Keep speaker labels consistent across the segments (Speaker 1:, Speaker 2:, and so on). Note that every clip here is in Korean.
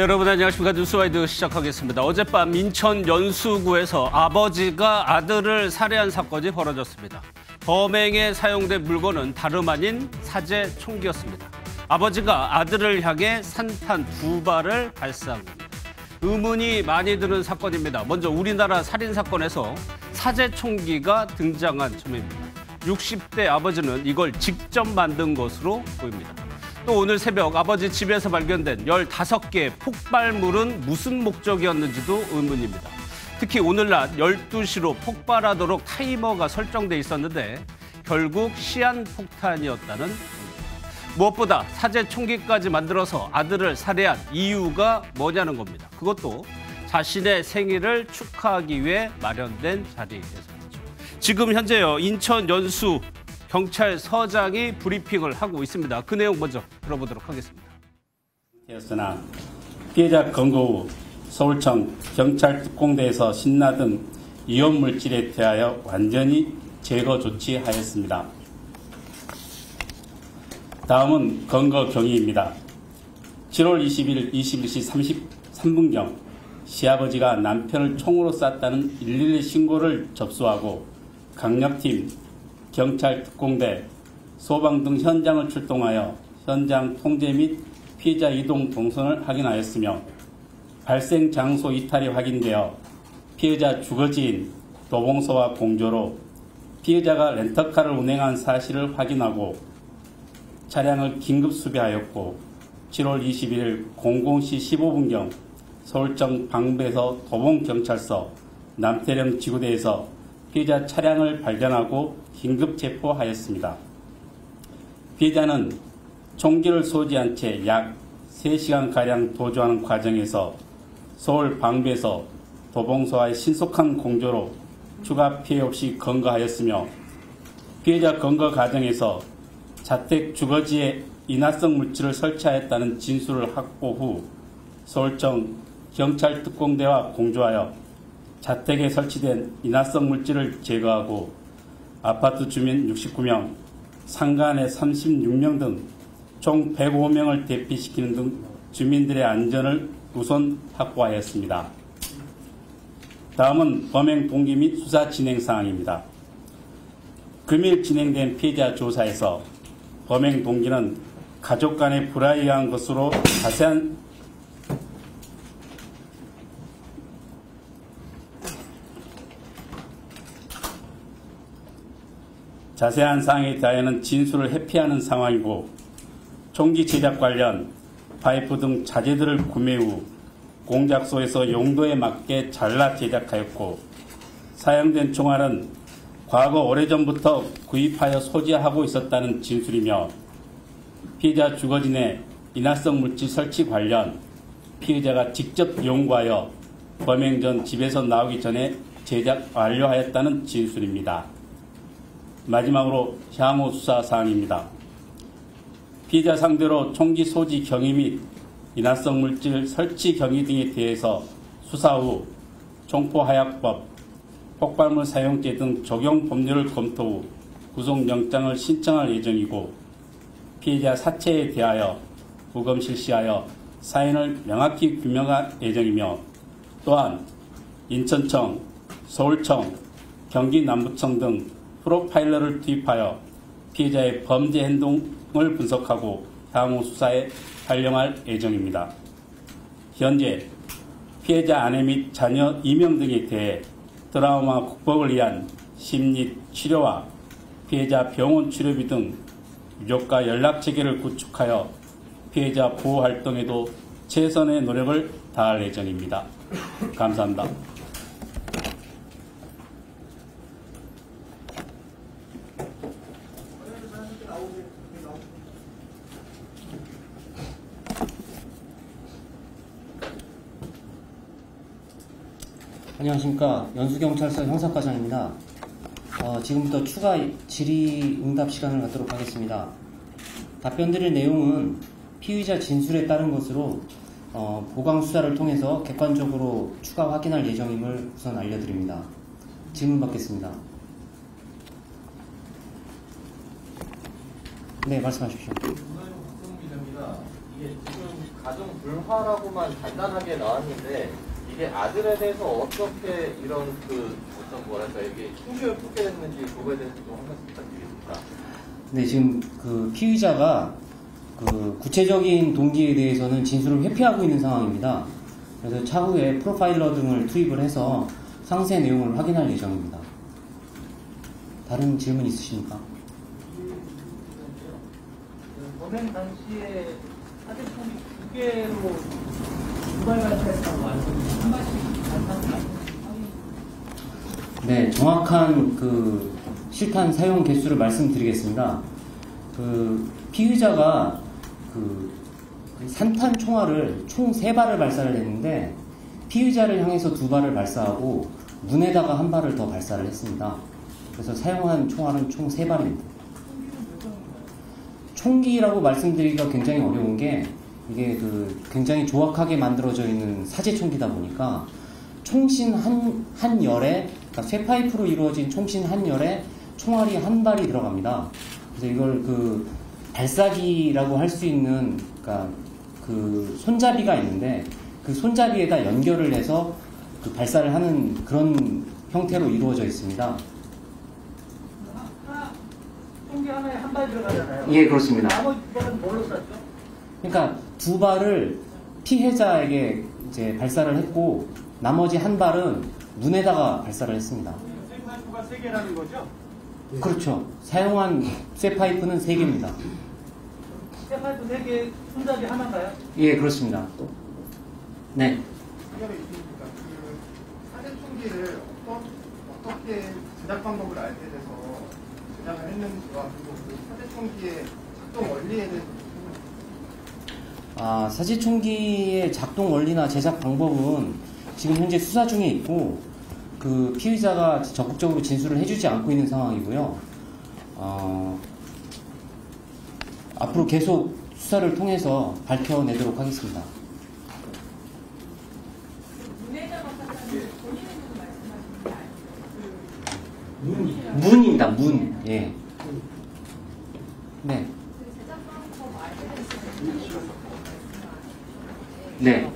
Speaker 1: 네, 여러분 안녕하십니까. 뉴스와이드 시작하겠습니다. 어젯밤 인천 연수구에서 아버지가 아들을 살해한 사건이 벌어졌습니다. 범행에 사용된 물건은 다름 아닌 사제 총기였습니다. 아버지가 아들을 향해 산탄 2발을 발사한 겁니다. 의문이 많이 드는 사건입니다. 먼저 우리나라 살인사건에서 사제 총기가 등장한 점입니다. 60대 아버지는 이걸 직접 만든 것으로 보입니다. 또 오늘 새벽 아버지 집에서 발견된 15개의 폭발물은 무슨 목적이었는지도 의문입니다. 특히 오늘 낮 12시로 폭발하도록 타이머가 설정돼 있었는데 결국 시한폭탄이었다는 겁니다. 무엇보다 사제 총기까지 만들어서 아들을 살해한 이유가 뭐냐는 겁니다. 그것도 자신의 생일을 축하하기 위해 마련된 자리에서죠. 지금 현재요, 인천 연수 경찰서장이 브리핑을 하고 있습니다. 그 내용 먼저 들어보도록 하겠습니다.
Speaker 2: 였으나 피해자 검거 후 서울청 경찰특공대에서 신나 등 위험물질에 대하여 완전히 제거 조치하였습니다. 다음은 검거 경위입니다. 7월 20일 21시 33분경 시아버지가 남편을 총으로 쐈다는 112 신고를 접수하고 강력팀, 경찰 특공대, 소방 등 현장을 출동하여 현장 통제 및 피해자 이동 동선을 확인하였으며 발생 장소 이탈이 확인되어 피해자 주거지인 도봉서와 공조로 피해자가 렌터카를 운행한 사실을 확인하고 차량을 긴급 수배하였고 7월 21일 00시 15분경 서울청 방배서 도봉경찰서 남태령 지구대에서 피해자 차량을 발견하고 긴급 체포하였습니다. 피해자는 총기를 소지한 채 약 3시간가량 도주하는 과정에서 서울 방배서 도봉서와의 신속한 공조로 추가 피해 없이 검거하였으며 피해자 검거 과정에서 자택 주거지에 인화성 물질을 설치하였다는 진술을 확보 후 서울청 경찰특공대와 공조하여 자택에 설치된 인화성 물질을 제거하고 아파트 주민 69명, 상가 내 36명 등 총 105명을 대피시키는 등 주민들의 안전을 우선 확보하였습니다. 다음은 범행 동기 및 수사 진행 사항입니다. 금일 진행된 피해자 조사에서 범행 동기는 가족 간의 불화에 의한 것으로 자세한 사항에 대하여는 진술을 회피하는 상황이고 총기 제작 관련 파이프 등 자재들을 구매 후 공작소에서 용도에 맞게 잘라 제작하였고 사용된 총알은 과거 오래전부터 구입하여 소지하고 있었다는 진술이며 피해자 주거진에 인화성 물질 설치 관련 피해자가 직접 연구하여 범행 전 집에서 나오기 전에 제작 완료하였다는 진술입니다. 마지막으로 향후 수사 사항입니다. 피해자 상대로 총기 소지 경위 및 인화성 물질 설치 경위 등에 대해서 수사 후 총포하약법, 폭발물 사용죄 등 적용 법률을 검토 후 구속영장을 신청할 예정이고 피해자 사체에 대하여 부검 실시하여 사인을 명확히 규명할 예정이며 또한 인천청, 서울청, 경기남부청 등 프로파일러를 투입하여 피해자의 범죄 행동을 분석하고 향후 수사에 활용할 예정입니다. 현재 피해자 아내 및 자녀 2명 등에 대해 트라우마 극복을 위한 심리 치료와 피해자 병원 치료비 등 유족과 연락체계를 구축하여 피해자 보호 활동에도 최선의 노력을 다할 예정입니다. 감사합니다.
Speaker 3: 안녕하십니까. 연수경찰서 형사과장입니다. 지금부터 추가 질의응답 시간을 갖도록 하겠습니다. 답변드릴 내용은 피의자 진술에 따른 것으로 보강 수사를 통해서 객관적으로 추가 확인할 예정임을 우선 알려드립니다. 질문 받겠습니다. 네, 말씀하십시오.
Speaker 4: 박성미 기자입니다. 예, 지금 가정 불화라고만 간단하게 나왔는데 이게 아들에 대해서 어떻게 이런 어떤 뭐랄까 이게 충격을 품게 됐는지 그거에 대해서 좀 한 말씀 부탁드리겠습니다.
Speaker 3: 네, 지금 그 피의자가 그 구체적인 동기에 대해서는 진술을 회피하고 있는 상황입니다. 그래서 차후에 프로파일러 등을 투입을 해서 상세 내용을 확인할 예정입니다. 다른 질문 있으십니까?
Speaker 5: 범행 당시에 사대총이 2개로 두발 발사했다고 알고 있는데 한 발씩 발사한
Speaker 3: 네, 정확한 그 실탄 사용 개수를 말씀드리겠습니다. 그 피의자가 그 산탄 총알을 총 3발을 발사를 했는데 피의자를 향해서 2발을 발사하고 문에다가 1발을 더 발사를 했습니다. 그래서 사용한 총알은 총 3발입니다. 총기라고 말씀드리기가 굉장히 어려운 게 이게 굉장히 조악하게 만들어져 있는 사제 총기다 보니까 총신 한 열에, 그러니까 쇠파이프로 이루어진 총신 한 열에 총알이 1발이 들어갑니다. 그래서 이걸 발사기라고 할 수 있는, 그러니까 손잡이가 있는데 그 손잡이에다 연결을 해서 발사를 하는 그런 형태로 이루어져 있습니다.
Speaker 5: 총기 하나에 1발 들어가잖아요.
Speaker 3: 예, 그렇습니다.
Speaker 5: 나머지 2발은 뭘로 쐈죠?
Speaker 3: 그러니까 2발을 피해자에게 이제 발사를 했고 나머지 1발은 문에다가 발사를 했습니다.
Speaker 5: 쇠파이프가 3개라는 거죠?
Speaker 3: 그렇죠. 사용한 쇠파이프는 3개입니다.
Speaker 5: 쇠파이프 3개, 손잡이 하나인가요?
Speaker 3: 예, 그렇습니다. 네.
Speaker 6: 특별히 있습니까? 사진 총기를 어떻게 제작 방법을 알게 돼서 제작을 했는지와 그리고 그 사진 총기의 작동 원리에 대해서
Speaker 3: 사제총기의 작동 원리나 제작 방법은 지금 현재 수사 중에 있고 그 피의자가 적극적으로 진술을 해주지 않고 있는 상황이고요. 앞으로 계속 수사를 통해서 밝혀내도록 하겠습니다. 문입니다. 문. 예. 네. 네.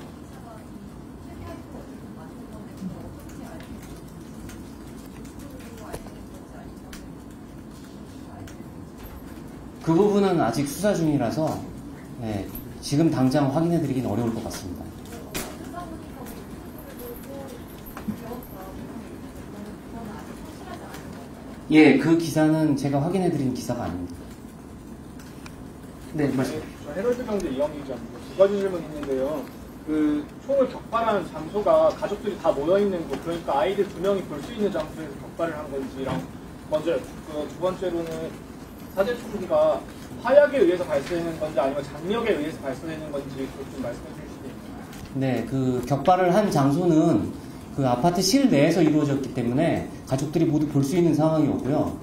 Speaker 3: 그 부분은 아직 수사 중이라서 네, 지금 당장 확인해드리긴 어려울 것 같습니다. 예, 그 기사는 제가 확인해드린 기사가 아닙니다. 네, 말씀.
Speaker 6: 헤럴드 경제 이영희 기자입니다. 2가지 질문 있는데요. 그 총을 격발하는 장소가 가족들이 다 모여 있는 곳, 그러니까 아이들 2명이 볼 수 있는 장소에서 격발을 한 건지랑 먼저 두 번째로는 사제 총기가 화약에 의해서 발사되는 건지 아니면 장력에 의해서 발사되는 건지 좀 말씀해 주실 수 있나요?
Speaker 3: 네, 그 격발을 한 장소는 그 아파트 실내에서 이루어졌기 때문에 가족들이 모두 볼 수 있는 상황이었고요.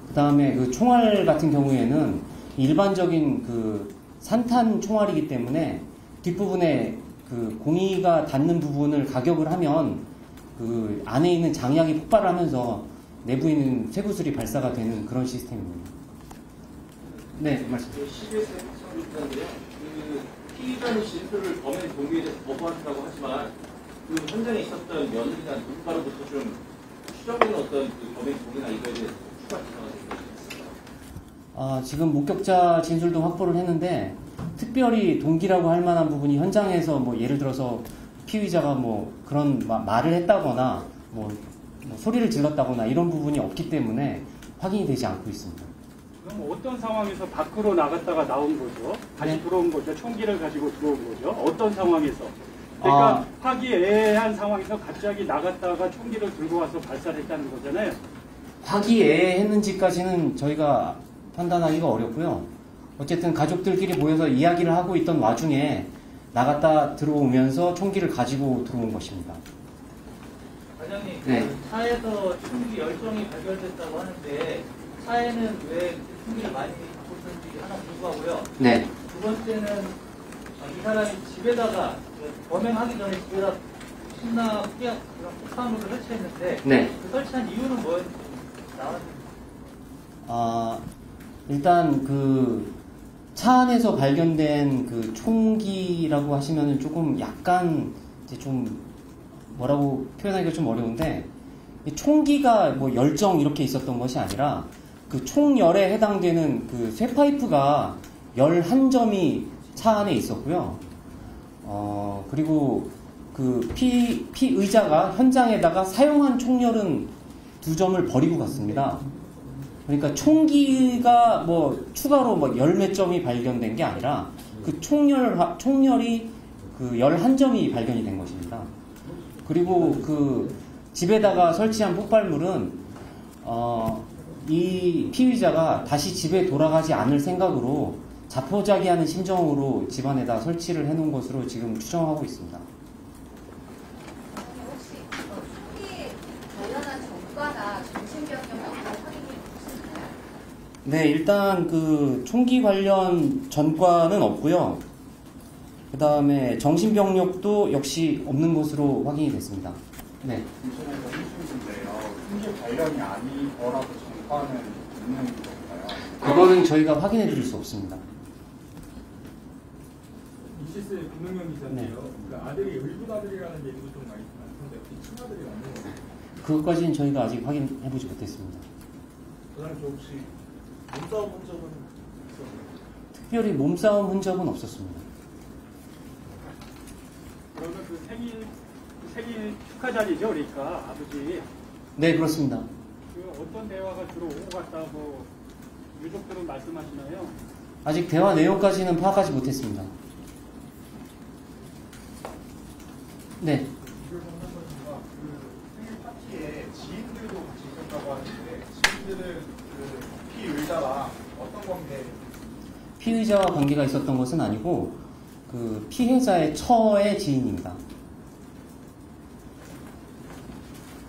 Speaker 3: 그 다음에 그 총알 같은 경우에는 일반적인 그 산탄 총알이기 때문에 뒷부분에 그 공이가 닿는 부분을 가격을 하면 그 안에 있는 장약이 폭발을 하면서 내부에 있는 쇠구슬이 발사가 되는 그런 시스템입니다. 네, 말씀.
Speaker 4: CBS 시청자인데요. 그 피의자의 진술을 범행 동기에 대해서 거부한다고 하지만 그 현장에 있었던 며느리나 누군가로부터 좀 추정되는 어떤 그 범행 동기나 이거에 대해서 추가 기사가 되겠습니다.
Speaker 3: 지금 목격자 진술도 확보를 했는데 특별히 동기라고 할 만한 부분이 현장에서 뭐 예를 들어서 피의자가 뭐 그런 말을 했다거나 뭐 소리를 질렀다거나 이런 부분이 없기 때문에 확인이 되지 않고 있습니다.
Speaker 7: 그럼 어떤 상황에서 밖으로 나갔다가 나온 거죠? 다시
Speaker 3: 네.
Speaker 7: 들어온 거죠? 총기를 가지고 들어온 거죠? 어떤 상황에서? 그러니까 화기애애한 상황에서 갑자기 나갔다가 총기를 들고 와서 발사를 했다는 거잖아요.
Speaker 3: 화기애애했는지까지는 저희가 판단하기가 어렵고요. 어쨌든 가족들끼리 모여서 이야기를 하고 있던 와중에 나갔다 들어오면서 총기를 가지고 들어온 것입니다.
Speaker 5: 과장님,
Speaker 3: 네.
Speaker 5: 차에서 총기 열정이 발견됐다고 하는데 차에는 왜 총기를 많이 갖고 있는지 하나 궁금하고요.
Speaker 3: 네.
Speaker 5: 두 번째는 이 사람이 집에다가 범행하기 전에 집에다 신나 그런 폭탄물을 설치했는데
Speaker 3: 네.
Speaker 5: 그 설치한 이유는 뭐였는지 나왔는지.
Speaker 3: 일단 그 차 안에서 발견된 그 총기라고 하시면은 조금 약간 이제 좀 뭐라고 표현하기가 좀 어려운데, 이 총기가 뭐 열정 이렇게 있었던 것이 아니라 그 총열에 해당되는 그 쇠파이프가 11점이 차 안에 있었고요. 그리고 그 피의자가 현장에다가 사용한 총열은 2점을 버리고 갔습니다. 그러니까 총기가 뭐 추가로 뭐 10몇 점이 발견된 게 아니라 그 총열이 그 11점이 발견이 된 것입니다. 그리고 그 집에다가 설치한 폭발물은 이 피의자가 다시 집에 돌아가지 않을 생각으로 자포자기하는 심정으로 집안에다 설치를 해놓은 것으로 지금 추정하고 있습니다.
Speaker 8: 혹시 총기에 관련한 전과나 정신병력 여부를 확인이 되셨나요?
Speaker 3: 네, 일단 그 총기 관련 전과는 없고요. 그 다음에 정신병력도 역시 없는 것으로 확인이 됐습니다. 네.
Speaker 6: 총기 관련이 아니더라도 전과는 있는 건가요?
Speaker 3: 그거는 저희가 확인해 드릴 수 없습니다.
Speaker 9: 이시스의 김능영 기자인데요.
Speaker 3: 네.
Speaker 9: 그 아들이 의붓 아들이라는 얘기도 좀 많던데 혹시 친아들이 맞는 건가요?
Speaker 3: 그것까지는 저희가 아직 확인해보지 못했습니다.
Speaker 9: 그 사람 혹시 몸싸움 흔적은 있었나요?
Speaker 3: 특별히 몸싸움 흔적은 없었습니다.
Speaker 7: 그러면 그 생일 축하 자리죠, 그러니까 아버지.
Speaker 3: 네, 그렇습니다.
Speaker 7: 그 어떤 대화가 주로 오고 갔다고 유족들은 말씀하시나요?
Speaker 3: 아직 대화 내용까지는 파악하지 못했습니다. 네.
Speaker 6: 이걸 전문가님과 그 생일 파티에 지인들도 같이 있었다고 하는데 지인들은 그 피의자와 어떤 관계?
Speaker 3: 피의자와 관계가 있었던 것은 아니고 그 피해자의 처의 지인입니다.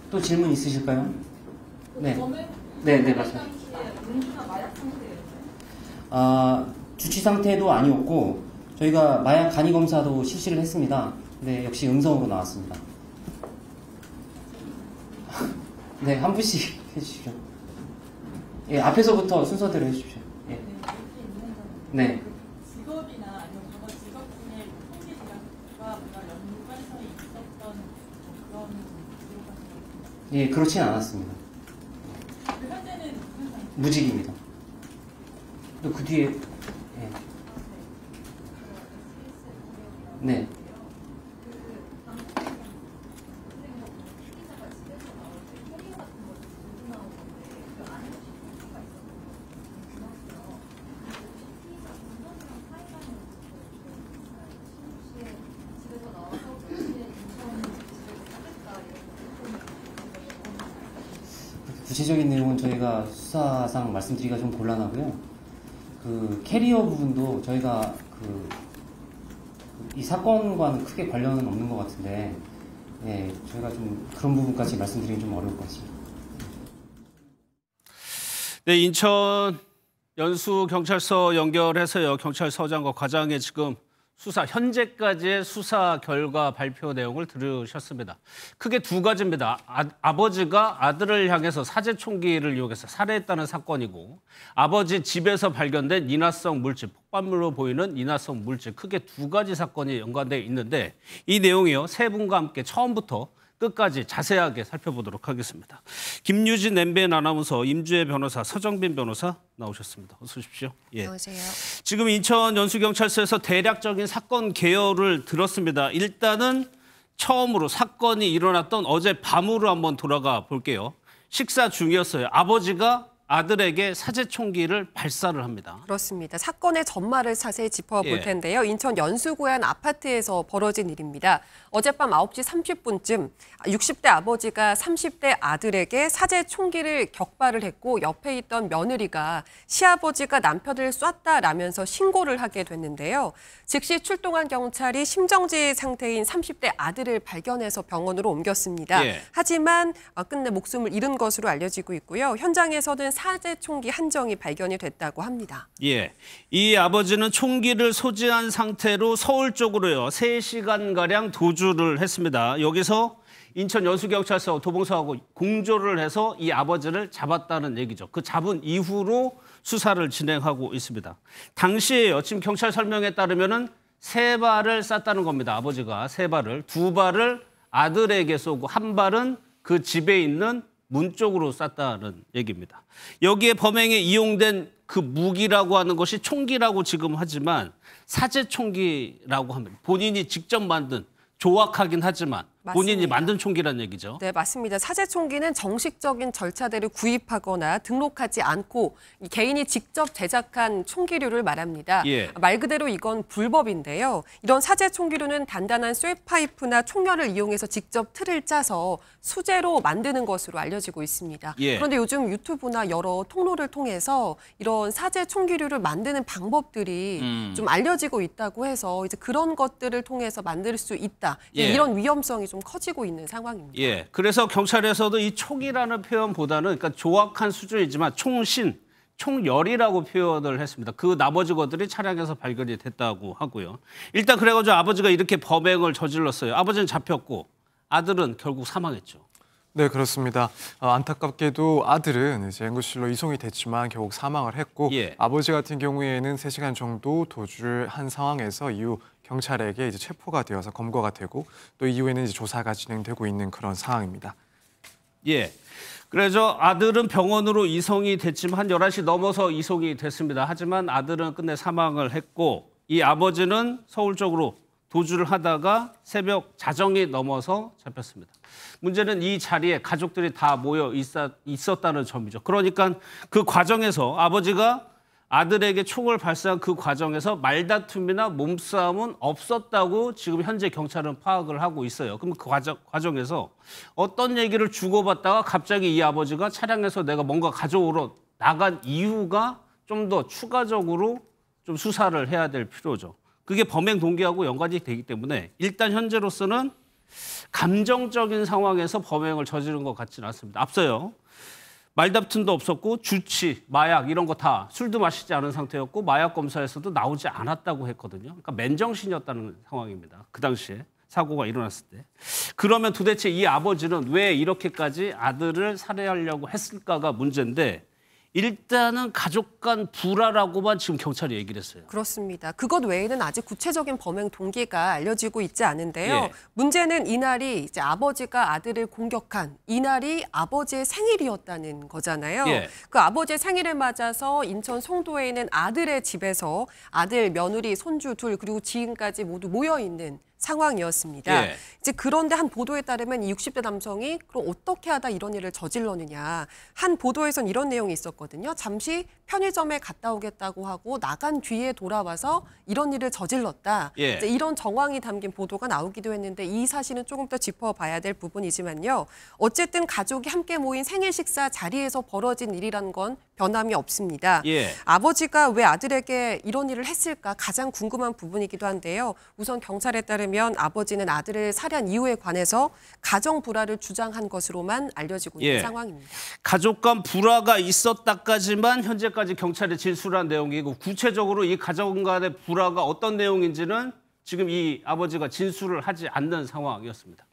Speaker 3: 또 질문 있으실까요? 네. 네, 맞습니다. 주치 상태도 아니었고 저희가 마약 간이 검사도 실시를 했습니다. 네, 역시 음성으로 나왔습니다. 네, 한 분씩 해주십시오. 예, 앞에서부터 순서대로 해주십시오. 예. 네.
Speaker 10: 직업이나 아니면 과거 직업 중에 통계 대학과 뭔가 연관성이 있었던 그런 기록 같은 거 있나요?
Speaker 3: 예, 그렇진 않았습니다.
Speaker 10: 현재는 무슨 상태?
Speaker 3: 무직입니다. 또 그 뒤에, 예. 네. 구체적인 내용은 저희가 수사상 말씀드리기가 좀 곤란하고요. 그 캐리어 부분도 저희가 이 사건과는 크게 관련은 없는 것 같은데, 예, 저희가 좀 그런 부분까지 말씀드리긴 좀 어려울 것 같습니다.
Speaker 1: 네, 인천 연수경찰서 연결해서요. 경찰서장과 과장의 지금 수사, 현재까지의 수사 결과 발표 내용을 들으셨습니다. 크게 두 가지입니다. 아버지가 아들을 향해서 사제총기를 이용해서 살해했다는 사건이고, 아버지 집에서 발견된 인화성 물질, 폭발물로 보이는 인화성 물질, 크게 두 가지 사건이 연관되어 있는데 이 내용이요. 세 분과 함께 처음부터 끝까지 자세하게 살펴보도록 하겠습니다. 김유진 MBN 아나운서, 임주혜 변호사, 서정빈 변호사 나오셨습니다. 어서 오십시오. 예.
Speaker 8: 안녕하세요.
Speaker 1: 지금 인천 연수경찰서에서 대략적인 사건 개요를 들었습니다. 일단은 처음으로 사건이 일어났던 어제 밤으로 한번 돌아가 볼게요. 식사 중이었어요. 아버지가 아들에게 사제총기를 발사를 합니다.
Speaker 11: 그렇습니다. 사건의 전말을 자세히 짚어볼 텐데요. 인천 연수구의 한 아파트에서 벌어진 일입니다. 어젯밤 9시 30분쯤 60대 아버지가 30대 아들에게 사제총기를 격발을 했고 옆에 있던 며느리가 시아버지가 남편을 쐈다라면서 신고를 하게 됐는데요. 즉시 출동한 경찰이 심정지 상태인 30대 아들을 발견해서 병원으로 옮겼습니다. 하지만 끝내 목숨을 잃은 것으로 알려지고 있고요. 현장에서는 사제총기 한 정이 발견이 됐다고 합니다.
Speaker 1: 예, 이 아버지는 총기를 소지한 상태로 서울 쪽으로요. 3시간가량 도주를 했습니다. 여기서 인천 여수경찰서 도봉서하고 공조를 해서 이 아버지를 잡았다는 얘기죠. 그 잡은 이후로 수사를 진행하고 있습니다. 당시에요. 지금 경찰 설명에 따르면은 3발을 쐈다는 겁니다. 아버지가 3발을. 2발을 아들에게 쏘고 1발은 그 집에 있는 문 쪽으로 쐈다는 얘기입니다. 여기에 범행에 이용된 그 무기라고 하는 것이 총기라고 지금 하지만 사제총기라고 합니다. 본인이 직접 만든 조악하긴 하지만 본인이
Speaker 11: 맞습니다.
Speaker 1: 만든 총기란 얘기죠.
Speaker 11: 네, 맞습니다. 사제총기는 정식적인 절차대로 구입하거나 등록하지 않고 개인이 직접 제작한 총기류를 말합니다.
Speaker 1: 예.
Speaker 11: 말 그대로 이건 불법인데요. 이런 사제총기류는 단단한 쇠파이프나 총열을 이용해서 직접 틀을 짜서 수제로 만드는 것으로 알려지고 있습니다.
Speaker 1: 예.
Speaker 11: 그런데 요즘 유튜브나 여러 통로를 통해서 이런 사제총기류를 만드는 방법들이 좀 알려지고 있다고 해서 이제 그런 것들을 통해서 만들 수 있다.
Speaker 1: 예.
Speaker 11: 이런 위험성이 좀 커지고 있는 상황입니다.
Speaker 1: 예, 그래서 경찰에서도 이 총이라는 표현보다는 그러니까 조악한 수준이지만 총신, 총열이라고 표현을 했습니다. 그 나머지 것들이 차량에서 발견이 됐다고 하고요. 일단 그래가지고 아버지가 이렇게 범행을 저질렀어요. 아버지는 잡혔고 아들은 결국 사망했죠.
Speaker 12: 네, 그렇습니다. 안타깝게도 아들은 이제 응급실로 이송이 됐지만 결국 사망을 했고
Speaker 1: 예.
Speaker 12: 아버지 같은 경우에는 3시간 정도 도주를 한 상황에서 이후 경찰에게 이제 체포가 되어서 검거가 되고 또 이후에는 이제 조사가 진행되고 있는 그런 상황입니다.
Speaker 1: 예. 그래서 아들은 병원으로 이송이 됐지만 한 11시 넘어서 이송이 됐습니다. 하지만 아들은 끝내 사망을 했고 이 아버지는 서울 쪽으로 도주를 하다가 새벽 자정이 넘어서 잡혔습니다. 문제는 이 자리에 가족들이 다 모여 있었다는 점이죠. 그러니까 그 과정에서 아버지가 아들에게 총을 발사한 그 과정에서 말다툼이나 몸싸움은 없었다고 지금 현재 경찰은 파악을 하고 있어요. 그럼 그 과정에서 어떤 얘기를 주고받다가 갑자기 이 아버지가 차량에서 내가 뭔가 가져오러 나간 이유가 좀 더 추가적으로 좀 수사를 해야 될 필요죠. 그게 범행 동기하고 연관이 되기 때문에 일단 현재로서는 감정적인 상황에서 범행을 저지른 것 같지는 않습니다. 앞서요. 말다툼도 없었고 주치, 마약 이런 거 다 술도 마시지 않은 상태였고 마약 검사에서도 나오지 않았다고 했거든요. 그러니까 맨정신이었다는 상황입니다. 그 당시에 사고가 일어났을 때. 그러면 도대체 이 아버지는 왜 이렇게까지 아들을 살해하려고 했을까가 문제인데 일단은 가족 간 불화라고만 지금 경찰이 얘기를 했어요.
Speaker 11: 그렇습니다. 그것 외에는 아직 구체적인 범행 동기가 알려지고 있지 않은데요.
Speaker 1: 예.
Speaker 11: 문제는 이날이 이제 아버지가 아들을 공격한 이날이 아버지의 생일이었다는 거잖아요.
Speaker 1: 예.
Speaker 11: 그 아버지의 생일을 맞아서 인천 송도에 있는 아들의 집에서 아들, 며느리, 손주 둘 그리고 지인까지 모두 모여 있는 상황이었습니다.
Speaker 1: 예.
Speaker 11: 이제 그런데 한 보도에 따르면 이 60대 남성이 그럼 어떻게 하다 이런 일을 저질렀느냐. 한 보도에선 이런 내용이 있었거든요. 잠시 편의점에 갔다 오겠다고 하고 나간 뒤에 돌아와서 이런 일을 저질렀다.
Speaker 1: 예.
Speaker 11: 이제 이런 정황이 담긴 보도가 나오기도 했는데 이 사실은 조금 더 짚어봐야 될 부분이지만요. 어쨌든 가족이 함께 모인 생일 식사 자리에서 벌어진 일이란 건 변함이 없습니다.
Speaker 1: 예.
Speaker 11: 아버지가 왜 아들에게 이런 일을 했을까 가장 궁금한 부분이기도 한데요. 우선 경찰에 따르면 아버지는 아들을 살해한 이유에 관해서 가정 불화를 주장한 것으로만 알려지고 있는
Speaker 1: 예.
Speaker 11: 상황입니다.
Speaker 1: 가족 간 불화가 있었다까지만 현재까지 경찰에 진술한 내용이고 구체적으로 이 가족 간의 불화가 어떤 내용인지는 지금 이 아버지가 진술을 하지 않는 상황이었습니다.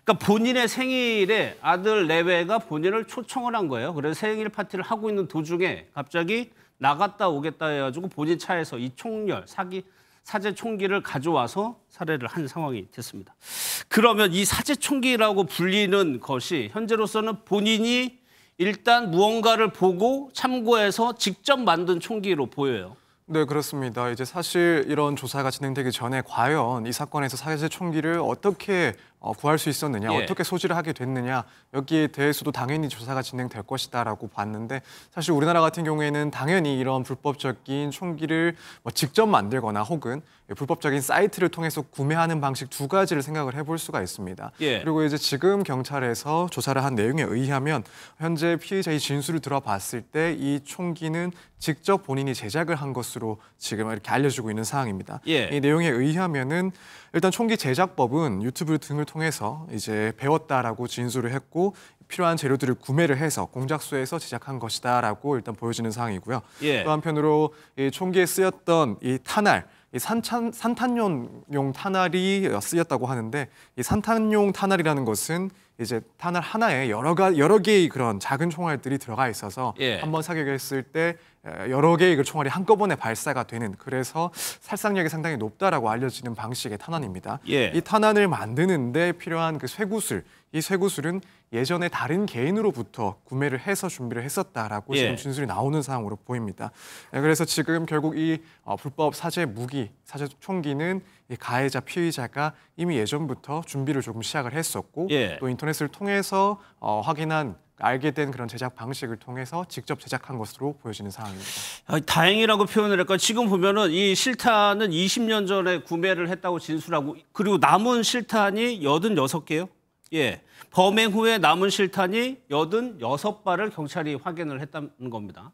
Speaker 1: 그러니까 본인의 생일에 아들 내외가 본인을 초청을 한 거예요. 그래서 생일 파티를 하고 있는 도중에 갑자기 나갔다 오겠다 해가지고 본인 차에서 이 총열, 사제 총기를 가져와서 살해를 한 상황이 됐습니다. 그러면 이 사제 총기라고 불리는 것이 현재로서는 본인이 일단 무언가를 보고 참고해서 직접 만든 총기로 보여요.
Speaker 12: 네, 그렇습니다. 이제 사실 이런 조사가 진행되기 전에 과연 이 사건에서 사제 총기를 어떻게 구할 수 있었느냐,
Speaker 1: 예.
Speaker 12: 어떻게 소지를 하게 됐느냐, 여기에 대해서도 당연히 조사가 진행될 것이다라고 봤는데 사실 우리나라 같은 경우에는 당연히 이런 불법적인 총기를 직접 만들거나 혹은 불법적인 사이트를 통해서 구매하는 방식 두 가지를 생각을 해볼 수가 있습니다.
Speaker 1: 예.
Speaker 12: 그리고 이제 지금 경찰에서 조사를 한 내용에 의하면 현재 피해자의 진술을 들어봤을 때 이 총기는 직접 본인이 제작을 한 것으로 지금 이렇게 알려지고 있는 상황입니다.
Speaker 1: 예.
Speaker 12: 이 내용에 의하면은 일단 총기 제작법은 유튜브 등을 통해서 이제 배웠다라고 진술을 했고 필요한 재료들을 구매를 해서 공작소에서 제작한 것이다라고 일단 보여지는 상황이고요.
Speaker 1: 예.
Speaker 12: 또 한편으로 이 총기에 쓰였던 이 탄알 이 산탄용 탄알이 쓰였다고 하는데 이 산탄용 탄알이라는 것은 이제 탄알 하나에 여러 개의 그런 작은 총알들이 들어가 있어서 한번 사격했을 때 여러 개의 그 총알이 한꺼번에 발사가 되는, 그래서 살상력이 상당히 높다라고 알려지는 방식의 탄환입니다. 이 탄환을 만드는데 필요한 그 쇠구슬, 이 쇠구슬은 예전에 다른 개인으로부터 구매를 해서 준비를 했었다라고 지금 진술이 나오는 상황으로 보입니다. 그래서 지금 결국 이 불법 사제 무기, 사제 총기는 이 가해자 피의자가 이미 예전부터 준비를 조금 시작을 했었고 또 인터넷을 통해서 알게 된 그런 제작 방식을 통해서 직접 제작한 것으로 보여지는 상황입니다.
Speaker 1: 다행이라고 표현을 할까? 지금 보면은 이 실탄은 20년 전에 구매를 했다고 진술하고, 그리고 남은 실탄이 86개요. 범행 후에 남은 실탄이 86발을 경찰이 확인을 했다는 겁니다.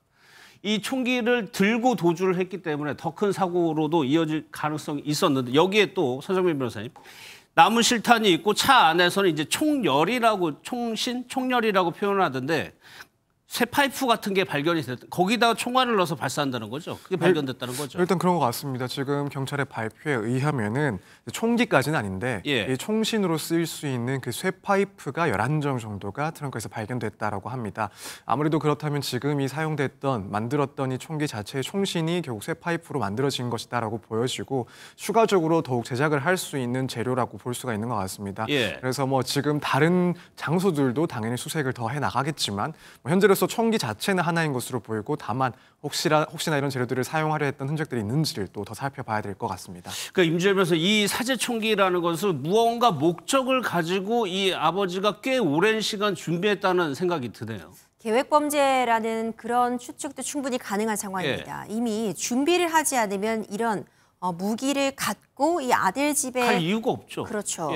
Speaker 1: 이 총기를 들고 도주를 했기 때문에 더 큰 사고로도 이어질 가능성이 있었는데, 여기에 또 서정민 변호사님, 남은 실탄이 있고 차 안에서는 이제 총열이라고 표현을 하던데, 쇠 파이프 같은 게 발견이 됐다. 거기다가 총알을 넣어서 발사한다는 거죠. 그게 발견됐다는 거죠.
Speaker 12: 일단 그런 것 같습니다. 지금 경찰의 발표에 의하면은 총기까지는 아닌데 이 총신으로 쓰일 수 있는 그 쇠 파이프가 11정 정도가 트렁크에서 발견됐다라고 합니다. 아무래도 그렇다면 지금 이 만들었던 이 총기 자체의 총신이 결국 쇠 파이프로 만들어진 것이다라고 보여지고, 추가적으로 더욱 제작을 할 수 있는 재료라고 볼 수가 있는 것 같습니다. 그래서 뭐 지금 다른 장소들도 당연히 수색을 더 해 나가겠지만 현재로 총기 자체는 하나인 것으로 보이고, 다만 혹시나 이런 재료들을 사용하려 했던 흔적들이 있는지를 또 더 살펴봐야 될 것 같습니다.
Speaker 1: 그러니까 임주열 변호사, 이 사제 총기라는 것은 무언가 목적을 가지고 이 아버지가 꽤 오랜 시간 준비했다는 생각이 드네요.
Speaker 13: 계획범죄라는 그런 추측도 충분히 가능한 상황입니다. 이미 준비를 하지 않으면 이런 무기를 갖고 이 아들 집에
Speaker 1: 갈 이유가 없죠.
Speaker 13: 그렇죠.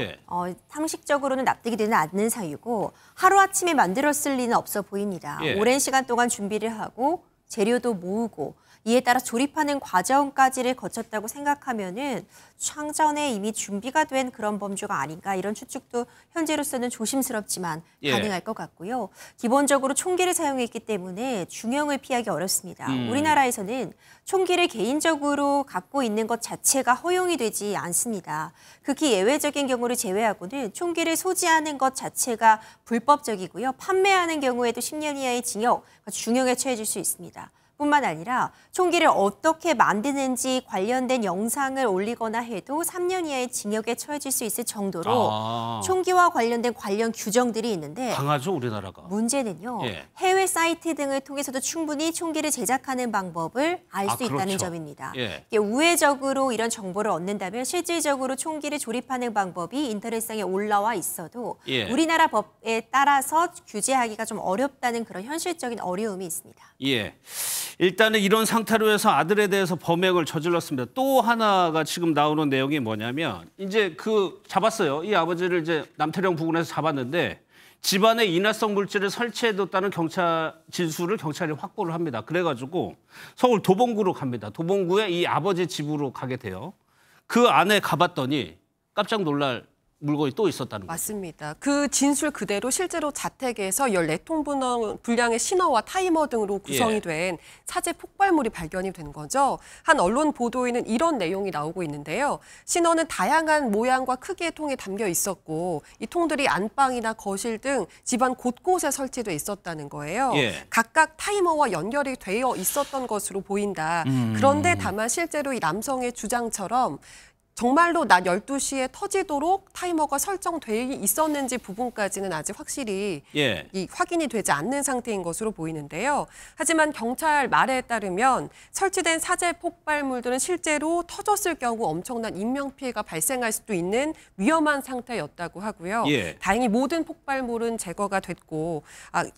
Speaker 13: 상식적으로는 납득이 되지 않는 사유고, 하루아침에 만들었을 리는 없어 보입니다. 오랜 시간 동안 준비를 하고 재료도 모으고 이에 따라 조립하는 과정까지를 거쳤다고 생각하면은 창전에 이미 준비가 된 그런 범죄가 아닌가, 이런 추측도 현재로서는 조심스럽지만 가능할 것 같고요. 기본적으로 총기를 사용했기 때문에 중형을 피하기 어렵습니다. 우리나라에서는 총기를 개인적으로 갖고 있는 것 자체가 허용이 되지 않습니다. 극히 예외적인 경우를 제외하고는 총기를 소지하는 것 자체가 불법적이고요. 판매하는 경우에도 10년 이하의 징역, 중형에 처해질 수 있습니다. 뿐만 아니라 총기를 어떻게 만드는지 관련된 영상을 올리거나 해도 3년 이하의 징역에 처해질 수 있을 정도로 총기와 관련된 관련 규정들이 있는데,
Speaker 1: 강하죠, 우리나라가.
Speaker 13: 문제는요. 해외 사이트 등을 통해서도 충분히 총기를 제작하는 방법을 알 수 있다는 점입니다. 우회적으로 이런 정보를 얻는다면 실질적으로 총기를 조립하는 방법이 인터넷상에 올라와 있어도 우리나라 법에 따라서 규제하기가 좀 어렵다는 그런 현실적인 어려움이 있습니다.
Speaker 1: 일단은 이런 상태로 해서 아들에 대해서 범행을 저질렀습니다. 또 하나가 지금 나오는 내용이 뭐냐면, 이제 잡았어요. 이 아버지를 이제 남태령 부근에서 잡았는데 집안에 인화성 물질을 설치해뒀다는 경찰 진술을 경찰이 확보를 합니다. 그래가지고 서울 도봉구로 갑니다. 도봉구에 이 아버지 집으로 가게 돼요. 그 안에 가봤더니 깜짝 놀랄 물건이 또 있었다는 거죠.
Speaker 11: 맞습니다. 그 진술 그대로 실제로 자택에서 14통 분량의 신어와 타이머 등으로 구성이 된 사제 폭발물이 발견이 된 거죠. 한 언론 보도에는 이런 내용이 나오고 있는데요. 신어는 다양한 모양과 크기의 통에 담겨 있었고, 이 통들이 안방이나 거실 등 집안 곳곳에 설치돼 있었다는 거예요. 각각 타이머와 연결이 되어 있었던 것으로 보인다. 그런데 다만 실제로 이 남성의 주장처럼 정말로 낮 12시에 터지도록 타이머가 설정돼 있었는지 부분까지는 아직 확실히 확인이 되지 않는 상태인 것으로 보이는데요. 하지만 경찰 말에 따르면 설치된 사제 폭발물들은 실제로 터졌을 경우 엄청난 인명피해가 발생할 수도 있는 위험한 상태였다고 하고요. 다행히 모든 폭발물은 제거가 됐고,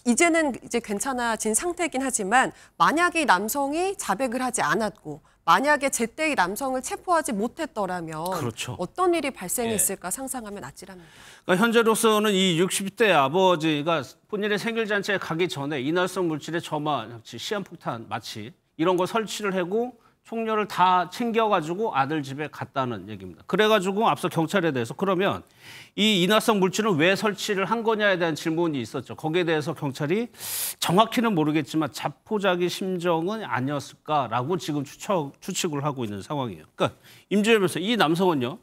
Speaker 11: 이제는 괜찮아진 상태이긴 하지만 만약에 이 남성이 자백을 하지 않았고 만약에 제때 이 남성을 체포하지 못했더라면 어떤 일이 발생했을까 상상하면 아찔합니다.
Speaker 1: 그러니까 현재로서는 이 60대 아버지가 본인의 생일잔치에 가기 전에 인화성 물질의 점화, 시한폭탄 마취 이런 거 설치를 하고 총료를 다 챙겨가지고 아들 집에 갔다는 얘기입니다. 그래가지고 앞서 경찰에 대해서 그러면 이 인화성 물질은 왜 설치를 한 거냐에 대한 질문이 있었죠. 거기에 대해서 경찰이 정확히는 모르겠지만 자포자기 심정은 아니었을까라고 지금 추측을 하고 있는 상황이에요. 그러니까 임준혁 변호사, 이 남성은요.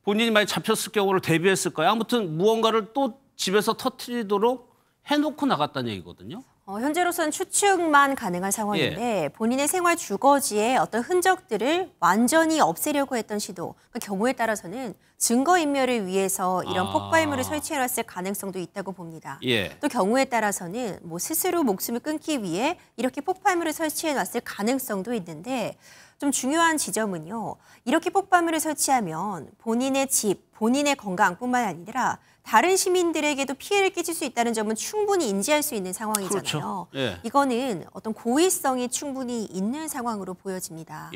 Speaker 1: 본인이 만약 잡혔을 경우를 대비했을까요? 아무튼 무언가를 또 집에서 터뜨리도록 해놓고 나갔다는 얘기거든요.
Speaker 13: 현재로서는 추측만 가능한 상황인데 본인의 생활 주거지에 어떤 흔적들을 완전히 없애려고 했던 시도, 그 경우에 따라서는 증거인멸을 위해서 이런 폭발물을 설치해놨을 가능성도 있다고 봅니다. 또 경우에 따라서는 뭐 스스로 목숨을 끊기 위해 이렇게 폭발물을 설치해놨을 가능성도 있는데 좀 중요한 지점은요. 이렇게 폭발물을 설치하면 본인의 집, 본인의 건강뿐만 아니라 다른 시민들에게도 피해를 끼칠 수 있다는 점은 충분히 인지할 수 있는 상황이잖아요.
Speaker 1: 그렇죠.
Speaker 13: 이거는 어떤 고의성이 충분히 있는 상황으로 보여집니다.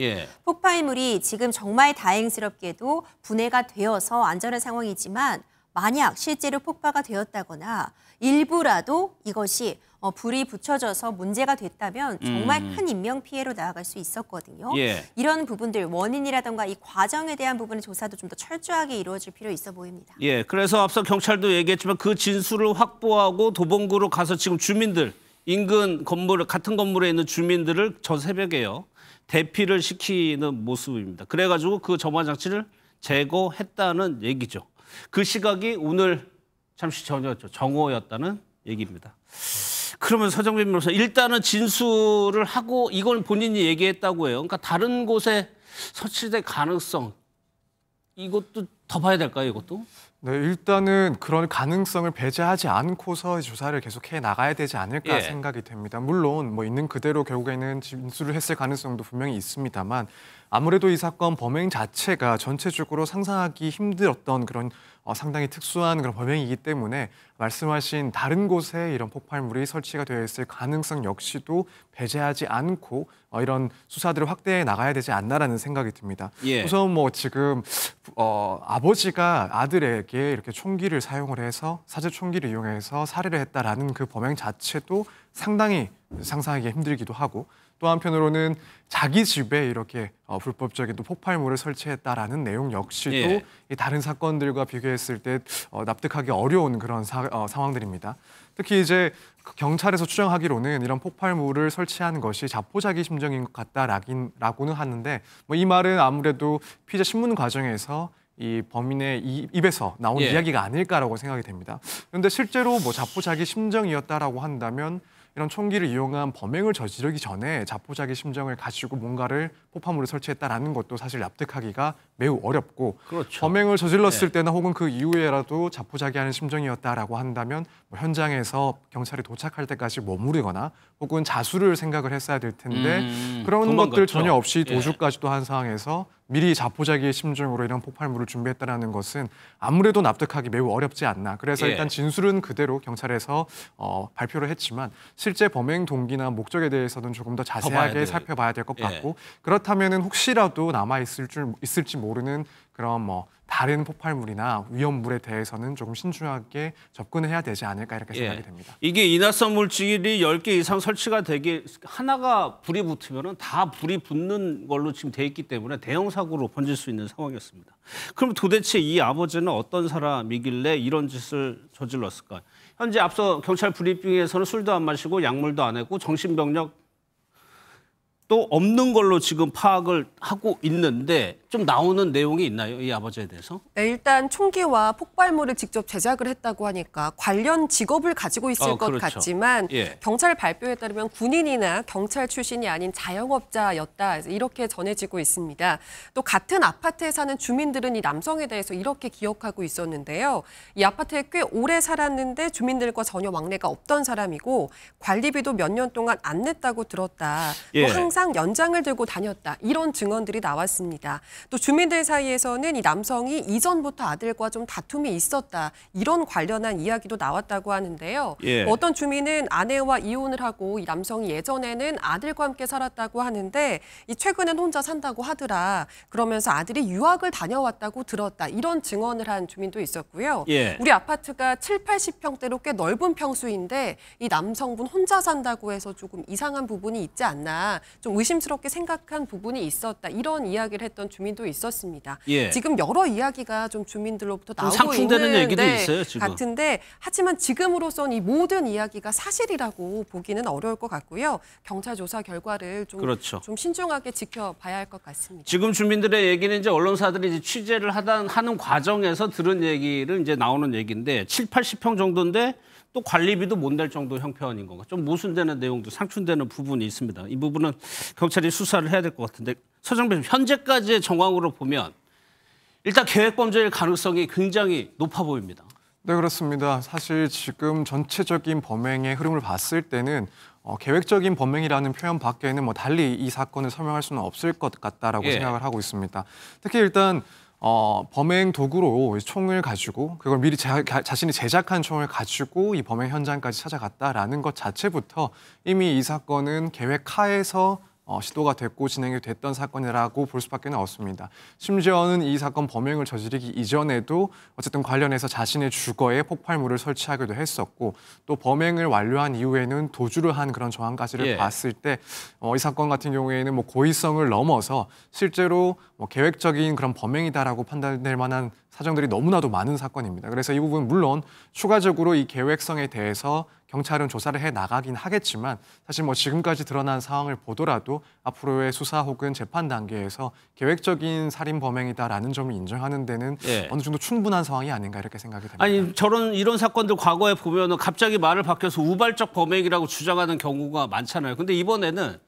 Speaker 13: 폭발물이 지금 정말 다행스럽게도 분해가 되어서 안전한 상황이지만 만약 실제로 폭파가 되었다거나 일부라도 이것이 불이 붙여져서 문제가 됐다면 정말 큰 인명피해로 나아갈 수 있었거든요. 이런 부분들, 원인이라든가 이 과정에 대한 부분의 조사도 좀 더 철저하게 이루어질 필요 있어 보입니다.
Speaker 1: 그래서 앞서 경찰도 얘기했지만 그 진술을 확보하고 도봉구로 가서 지금 주민들, 인근 건물, 같은 건물에 있는 주민들을 저 새벽에요. 대피를 시키는 모습입니다. 그래가지고 그 점화 장치를 제거했다는 얘기죠. 그 시각이 오늘 잠시 전이었죠. 정오였다는 얘기입니다. 그러면 서정민 변호사, 일단은 진술을 하고 이건 본인이 얘기했다고 해요. 그러니까 다른 곳에 설치될 가능성, 이것도 더 봐야 될까요, 이것도?
Speaker 12: 네, 일단은 그런 가능성을 배제하지 않고서 조사를 계속해 나가야 되지 않을까 생각이 됩니다. 물론 뭐 있는 그대로 결국에는 진술을 했을 가능성도 분명히 있습니다만 아무래도 이 사건 범행 자체가 전체적으로 상상하기 힘들었던 그런 상당히 특수한 그런 범행이기 때문에 말씀하신 다른 곳에 이런 폭발물이 설치가 되어 있을 가능성 역시도 배제하지 않고 이런 수사들을 확대해 나가야 되지 않나라는 생각이 듭니다. 우선 뭐 지금 아버지가 아들에게 이렇게 총기를 사용을 해서 사제 총기를 이용해서 살해를 했다라는 그 범행 자체도 상당히 상상하기 힘들기도 하고 또 한편으로는 자기 집에 이렇게 불법적인 또 폭발물을 설치했다라는 내용 역시도 이 다른 사건들과 비교했을 때 납득하기 어려운 그런 상황들입니다. 특히 이제 경찰에서 추정하기로는 이런 폭발물을 설치한 것이 자포자기 심정인 것 같다라고는 하는데 뭐 이 말은 아무래도 피의자 신문 과정에서 이 범인의 입에서 나온 이야기가 아닐까라고 생각이 됩니다. 그런데 실제로 뭐 자포자기 심정이었다라고 한다면 이런 총기를 이용한 범행을 저지르기 전에 자포자기 심정을 가지고 뭔가를 폭발물을 설치했다라는 것도 사실 납득하기가 매우 어렵고 범행을 저질렀을 때나 혹은 그 이후에라도 자포자기하는 심정이었다라고 한다면 뭐 현장에서 경찰이 도착할 때까지 머무르거나 혹은 자수를 생각을 했어야 될 텐데 그런 것들 전혀 없이 도주까지도 한 상황에서 미리 자포자기의 심정으로 이런 폭발물을 준비했다는 것은 아무래도 납득하기 매우 어렵지 않나. 그래서 일단 진술은 그대로 경찰에서 발표를 했지만 실제 범행 동기나 목적에 대해서는 조금 더 자세하게 살펴봐야 될 것 같고 그렇다면은 혹시라도 있을지 모르는 그런 뭐 다른 폭발물이나 위험물에 대해서는 조금 신중하게 접근해야 되지 않을까 이렇게 생각이 됩니다.
Speaker 1: 이게 인화성 물질이 10개 이상 설치가 되게 하나가 불이 붙으면 다 불이 붙는 걸로 지금 돼 있기 때문에 대형 사고로 번질 수 있는 상황이었습니다. 그럼 도대체 이 아버지는 어떤 사람이길래 이런 짓을 저질렀을까? 현재 앞서 경찰 브리핑에서는 술도 안 마시고 약물도 안 했고 정신병력 또 없는 걸로 지금 파악을 하고 있는데 좀 나오는 내용이 있나요? 이 아버지에 대해서?
Speaker 11: 네, 일단 총기와 폭발물을 직접 제작을 했다고 하니까 관련 직업을 가지고 있을 것 같지만 경찰 발표에 따르면 군인이나 경찰 출신이 아닌 자영업자였다 이렇게 전해지고 있습니다. 또 같은 아파트에 사는 주민들은 이 남성에 대해서 이렇게 기억하고 있었는데요. 이 아파트에 꽤 오래 살았는데 주민들과 전혀 왕래가 없던 사람이고 관리비도 몇 년 동안 안 냈다고 들었다. 또 항상 연장을 들고 다녔다. 이런 증언들이 나왔습니다. 또 주민들 사이에서는 이 남성이 이전부터 아들과 좀 다툼이 있었다. 이런 관련한 이야기도 나왔다고 하는데요. 어떤 주민은 아내와 이혼을 하고 이 남성이 예전에는 아들과 함께 살았다고 하는데 이 최근엔 혼자 산다고 하더라. 그러면서 아들이 유학을 다녀왔다고 들었다. 이런 증언을 한 주민도 있었고요. 우리 아파트가 7, 80평대로 꽤 넓은 평수인데 이 남성분 혼자 산다고 해서 조금 이상한 부분이 있지 않나. 좀 좀 의심스럽게 생각한 부분이 있었다. 이런 이야기를 했던 주민도 있었습니다.
Speaker 1: 예.
Speaker 11: 지금 여러 이야기가 좀 주민들로부터 나오고
Speaker 1: 상충되는
Speaker 11: 있는
Speaker 1: 얘기도 있어요, 지금.
Speaker 11: 같은데 하지만 지금으로선 이 모든 이야기가 사실이라고 보기는 어려울 것 같고요. 경찰 조사 결과를 좀,
Speaker 1: 그렇죠.
Speaker 11: 좀 신중하게 지켜봐야 할 것 같습니다.
Speaker 1: 지금 주민들의 얘기는 이제 언론사들이 이제 취재를 하는 과정에서 들은 얘기를 이제 나오는 얘기인데 7, 80평 정도인데 또 관리비도 못 낼 정도 형편인 건가. 좀 모순되는 내용도 상충되는 부분이 있습니다. 이 부분은 경찰이 수사를 해야 될 것 같은데 서정배 현재까지의 정황으로 보면 일단 계획범죄일 가능성이 굉장히 높아 보입니다.
Speaker 12: 네, 그렇습니다. 사실 지금 전체적인 범행의 흐름을 봤을 때는 계획적인 범행이라는 표현 밖에는 뭐 달리 이 사건을 설명할 수는 없을 것 같다라고 생각을 하고 있습니다. 특히 일단 범행 도구로 총을 가지고 그걸 미리 자신이 제작한 총을 가지고 이 범행 현장까지 찾아갔다라는 것 자체부터 이미 이 사건은 계획하에서 시도가 됐고 진행이 됐던 사건이라고 볼 수밖에 없습니다. 심지어는 이 사건 범행을 저지르기 이전에도 어쨌든 관련해서 자신의 주거에 폭발물을 설치하기도 했었고 또 범행을 완료한 이후에는 도주를 한 그런 정황까지를 봤을 때 이 사건 같은 경우에는 뭐 고의성을 넘어서 실제로 뭐 계획적인 그런 범행이다라고 판단될 만한 사정들이 너무나도 많은 사건입니다. 그래서 이 부분 물론 추가적으로 이 계획성에 대해서 경찰은 조사를 해 나가긴 하겠지만 사실 뭐 지금까지 드러난 상황을 보더라도 앞으로의 수사 혹은 재판 단계에서 계획적인 살인 범행이다라는 점을 인정하는 데는 어느 정도 충분한 상황이 아닌가 이렇게 생각이 됩니다.
Speaker 1: 아니 이런 사건들 과거에 보면은 갑자기 말을 바뀌어서 우발적 범행이라고 주장하는 경우가 많잖아요. 근데 이번에는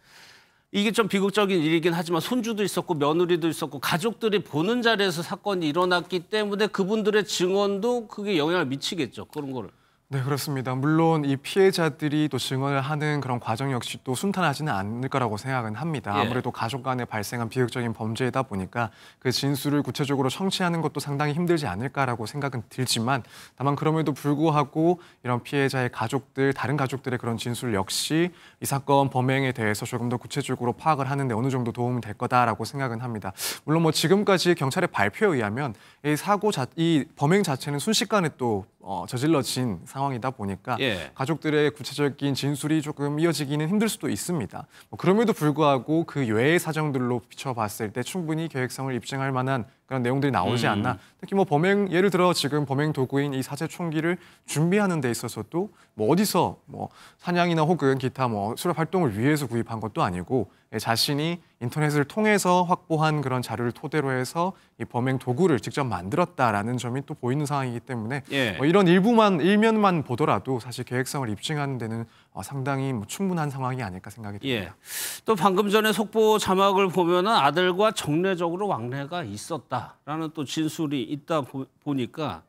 Speaker 1: 이게 좀 비극적인 일이긴 하지만 손주도 있었고 며느리도 있었고 가족들이 보는 자리에서 사건이 일어났기 때문에 그분들의 증언도 그게 영향을 미치겠죠. 그런 거를.
Speaker 12: 네, 그렇습니다. 물론 이 피해자들이 또 증언을 하는 그런 과정 역시 또 순탄하지는 않을 거라고 생각은 합니다. 아무래도 가족 간에 발생한 비극적인 범죄이다 보니까 그 진술을 구체적으로 청취하는 것도 상당히 힘들지 않을까라고 생각은 들지만 다만 그럼에도 불구하고 이런 피해자의 가족들, 다른 가족들의 그런 진술 역시 이 사건 범행에 대해서 조금 더 구체적으로 파악을 하는데 어느 정도 도움이 될 거다라고 생각은 합니다. 물론 뭐 지금까지 경찰의 발표에 의하면 이 범행 자체는 순식간에 또 저질러진 상황이다 보니까 가족들의 구체적인 진술이 조금 이어지기는 힘들 수도 있습니다. 그럼에도 불구하고 그 외의 사정들로 비춰봤을 때 충분히 계획성을 입증할 만한 그런 내용들이 나오지 않나. 특히 뭐 예를 들어 지금 범행 도구인 이 사제 총기를 준비하는 데 있어서도 뭐 어디서 뭐 사냥이나 혹은 기타 뭐 수렵 활동을 위해서 구입한 것도 아니고 자신이 인터넷을 통해서 확보한 그런 자료를 토대로 해서 이 범행 도구를 직접 만들었다라는 점이 또 보이는 상황이기 때문에 이런 일면만 보더라도 사실 계획성을 입증하는 데는 상당히 뭐 충분한 상황이 아닐까 생각이 듭니다.
Speaker 1: 또 방금 전에 속보 자막을 보면은 아들과 정례적으로 왕래가 있었다라는 또 진술이 있다 보니까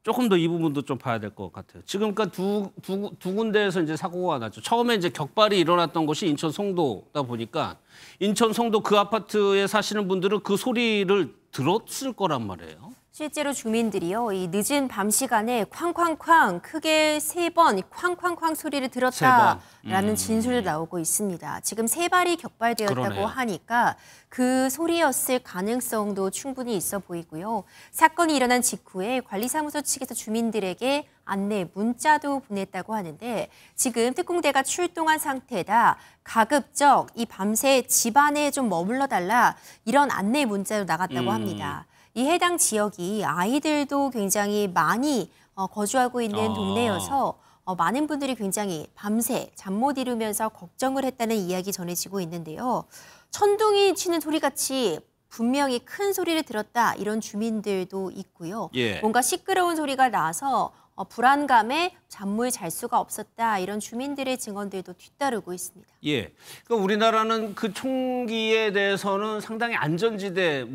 Speaker 1: 조금 더 이 부분도 좀 봐야 될 것 같아요. 지금 그러니까 두 군데에서 이제 사고가 났죠. 처음에 이제 격발이 일어났던 곳이 인천 송도다 보니까 인천 송도 그 아파트에 사시는 분들은 그 소리를 들었을 거란 말이에요.
Speaker 13: 실제로 주민들이요, 이 늦은 밤 시간에 쾅쾅쾅 크게 3번 쾅쾅쾅 소리를 들었다라는 진술도 나오고 있습니다. 지금 3발이 격발되었다고
Speaker 1: 그러네요.
Speaker 13: 하니까 그 소리였을 가능성도 충분히 있어 보이고요. 사건이 일어난 직후에 관리사무소 측에서 주민들에게 안내 문자도 보냈다고 하는데 지금 특공대가 출동한 상태다. 가급적 이 밤새 집안에 좀 머물러 달라 이런 안내 문자도 나갔다고 합니다. 이 해당 지역이 아이들도 굉장히 많이 거주하고 있는 동네여서 많은 분들이 굉장히 밤새 잠 못 이루면서 걱정을 했다는 이야기 전해지고 있는데요. 천둥이 치는 소리같이 분명히 큰 소리를 들었다 이런 주민들도 있고요. 뭔가 시끄러운 소리가 나서 불안감에 잠을 잘 수가 없었다 이런 주민들의 증언들도 뒤따르고 있습니다.
Speaker 1: 그러니까 우리나라는 그 총기에 대해서는 상당히 안전지대에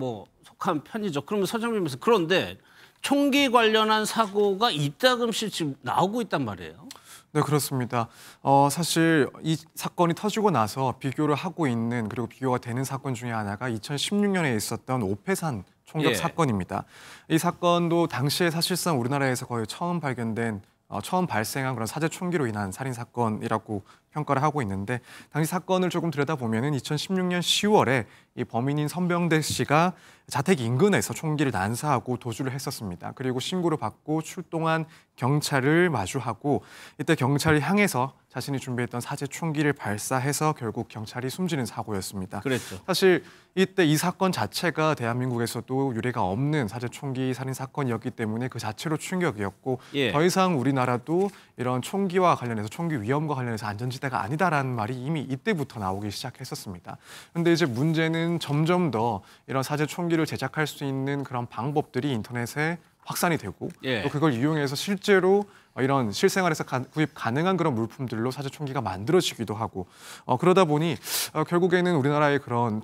Speaker 1: 속한 편이죠. 그러면 서정민께서 그런데 총기 관련한 사고가 이따금씩 지금 나오고 있단 말이에요.
Speaker 12: 네, 그렇습니다. 사실 이 사건이 터지고 나서 비교를 하고 있는 그리고 비교가 되는 사건 중에 하나가 2016년에 있었던 오페산 총격 사건입니다. 이 사건도 당시에 사실상 우리나라에서 거의 처음 발생한 그런 사제 총기로 인한 살인 사건이라고 평가를 하고 있는데 당시 사건을 조금 들여다보면은 2016년 10월에 이 범인인 선병대 씨가 자택 인근에서 총기를 난사하고 도주를 했었습니다. 그리고 신고를 받고 출동한 경찰을 마주하고 이때 경찰을 향해서 자신이 준비했던 사제 총기를 발사해서 결국 경찰이 숨지는 사고였습니다.
Speaker 1: 그랬죠.
Speaker 12: 사실 이때 이 사건 자체가 대한민국에서도 유례가 없는 사제 총기 살인 사건이었기 때문에 그 자체로 충격이었고
Speaker 1: 예.
Speaker 12: 더 이상 우리나라도 이런 총기와 관련해서 총기 위험과 관련해서 안전지대가 아니다라는 말이 이미 이때부터 나오기 시작했었습니다. 그런데 이제 문제는 점점 더 이런 사제 총기를 제작할 수 있는 그런 방법들이 인터넷에 확산이 되고
Speaker 1: 예.
Speaker 12: 또 그걸 이용해서 실제로 이런 실생활에서 구입 가능한 그런 물품들로 사제 총기가 만들어지기도 하고 그러다 보니 결국에는 우리나라의 그런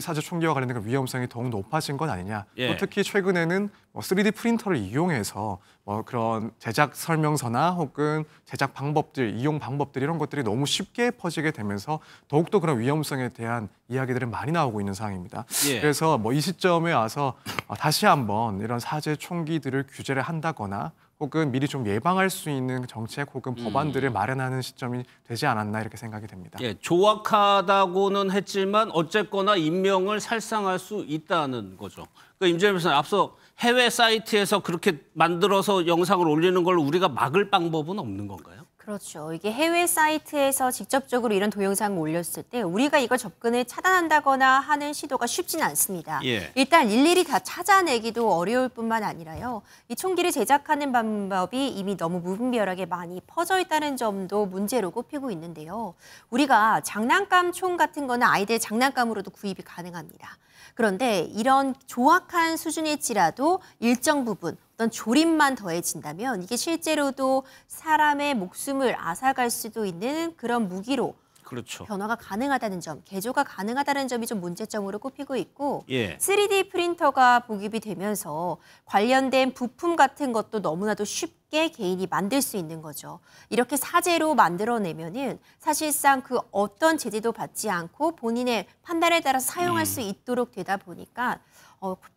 Speaker 12: 사제 총기와 관련된 그런 위험성이 더욱 높아진 건 아니냐.
Speaker 1: 예.
Speaker 12: 또 특히 최근에는 3D 프린터를 이용해서 그런 제작 설명서나 혹은 제작 방법들, 이용 방법들 이런 것들이 너무 쉽게 퍼지게 되면서 더욱더 그런 위험성에 대한 이야기들이 많이 나오고 있는 상황입니다.
Speaker 1: 예.
Speaker 12: 그래서 이 시점에 와서 다시 한번 이런 사제 총기들을 규제를 한다거나 혹은 미리 좀 예방할 수 있는 정책 혹은 법안들을 마련하는 시점이 되지 않았나 이렇게 생각이 됩니다.
Speaker 1: 예, 조악하다고는 했지만 어쨌거나 인명을 살상할 수 있다는 거죠. 그러니까 임재현 변호사님, 앞서 해외 사이트에서 그렇게 만들어서 영상을 올리는 걸 우리가 막을 방법은 없는 건가요?
Speaker 13: 그렇죠. 이게 해외 사이트에서 직접적으로 이런 동영상을 올렸을 때 우리가 이걸 접근을 차단한다거나 하는 시도가 쉽지는 않습니다.
Speaker 1: 예.
Speaker 13: 일단 일일이 다 찾아내기도 어려울 뿐만 아니라요. 이 총기를 제작하는 방법이 이미 너무 무분별하게 많이 퍼져 있다는 점도 문제로 꼽히고 있는데요. 우리가 장난감 총 같은 거는 아이들 장난감으로도 구입이 가능합니다. 그런데 이런 조악한 수준일지라도 일정 부분 어떤 조립만 더해진다면 이게 실제로도 사람의 목숨을 앗아갈 수도 있는 그런 무기로
Speaker 1: 그렇죠.
Speaker 13: 변화가 가능하다는 점, 개조가 가능하다는 점이 좀 문제점으로 꼽히고 있고
Speaker 1: 예.
Speaker 13: 3D 프린터가 보급이 되면서 관련된 부품 같은 것도 너무나도 쉽게 개인이 만들 수 있는 거죠. 이렇게 사제로 만들어내면은 사실상 그 어떤 제재도 받지 않고 본인의 판단에 따라서 사용할 수 있도록 되다 보니까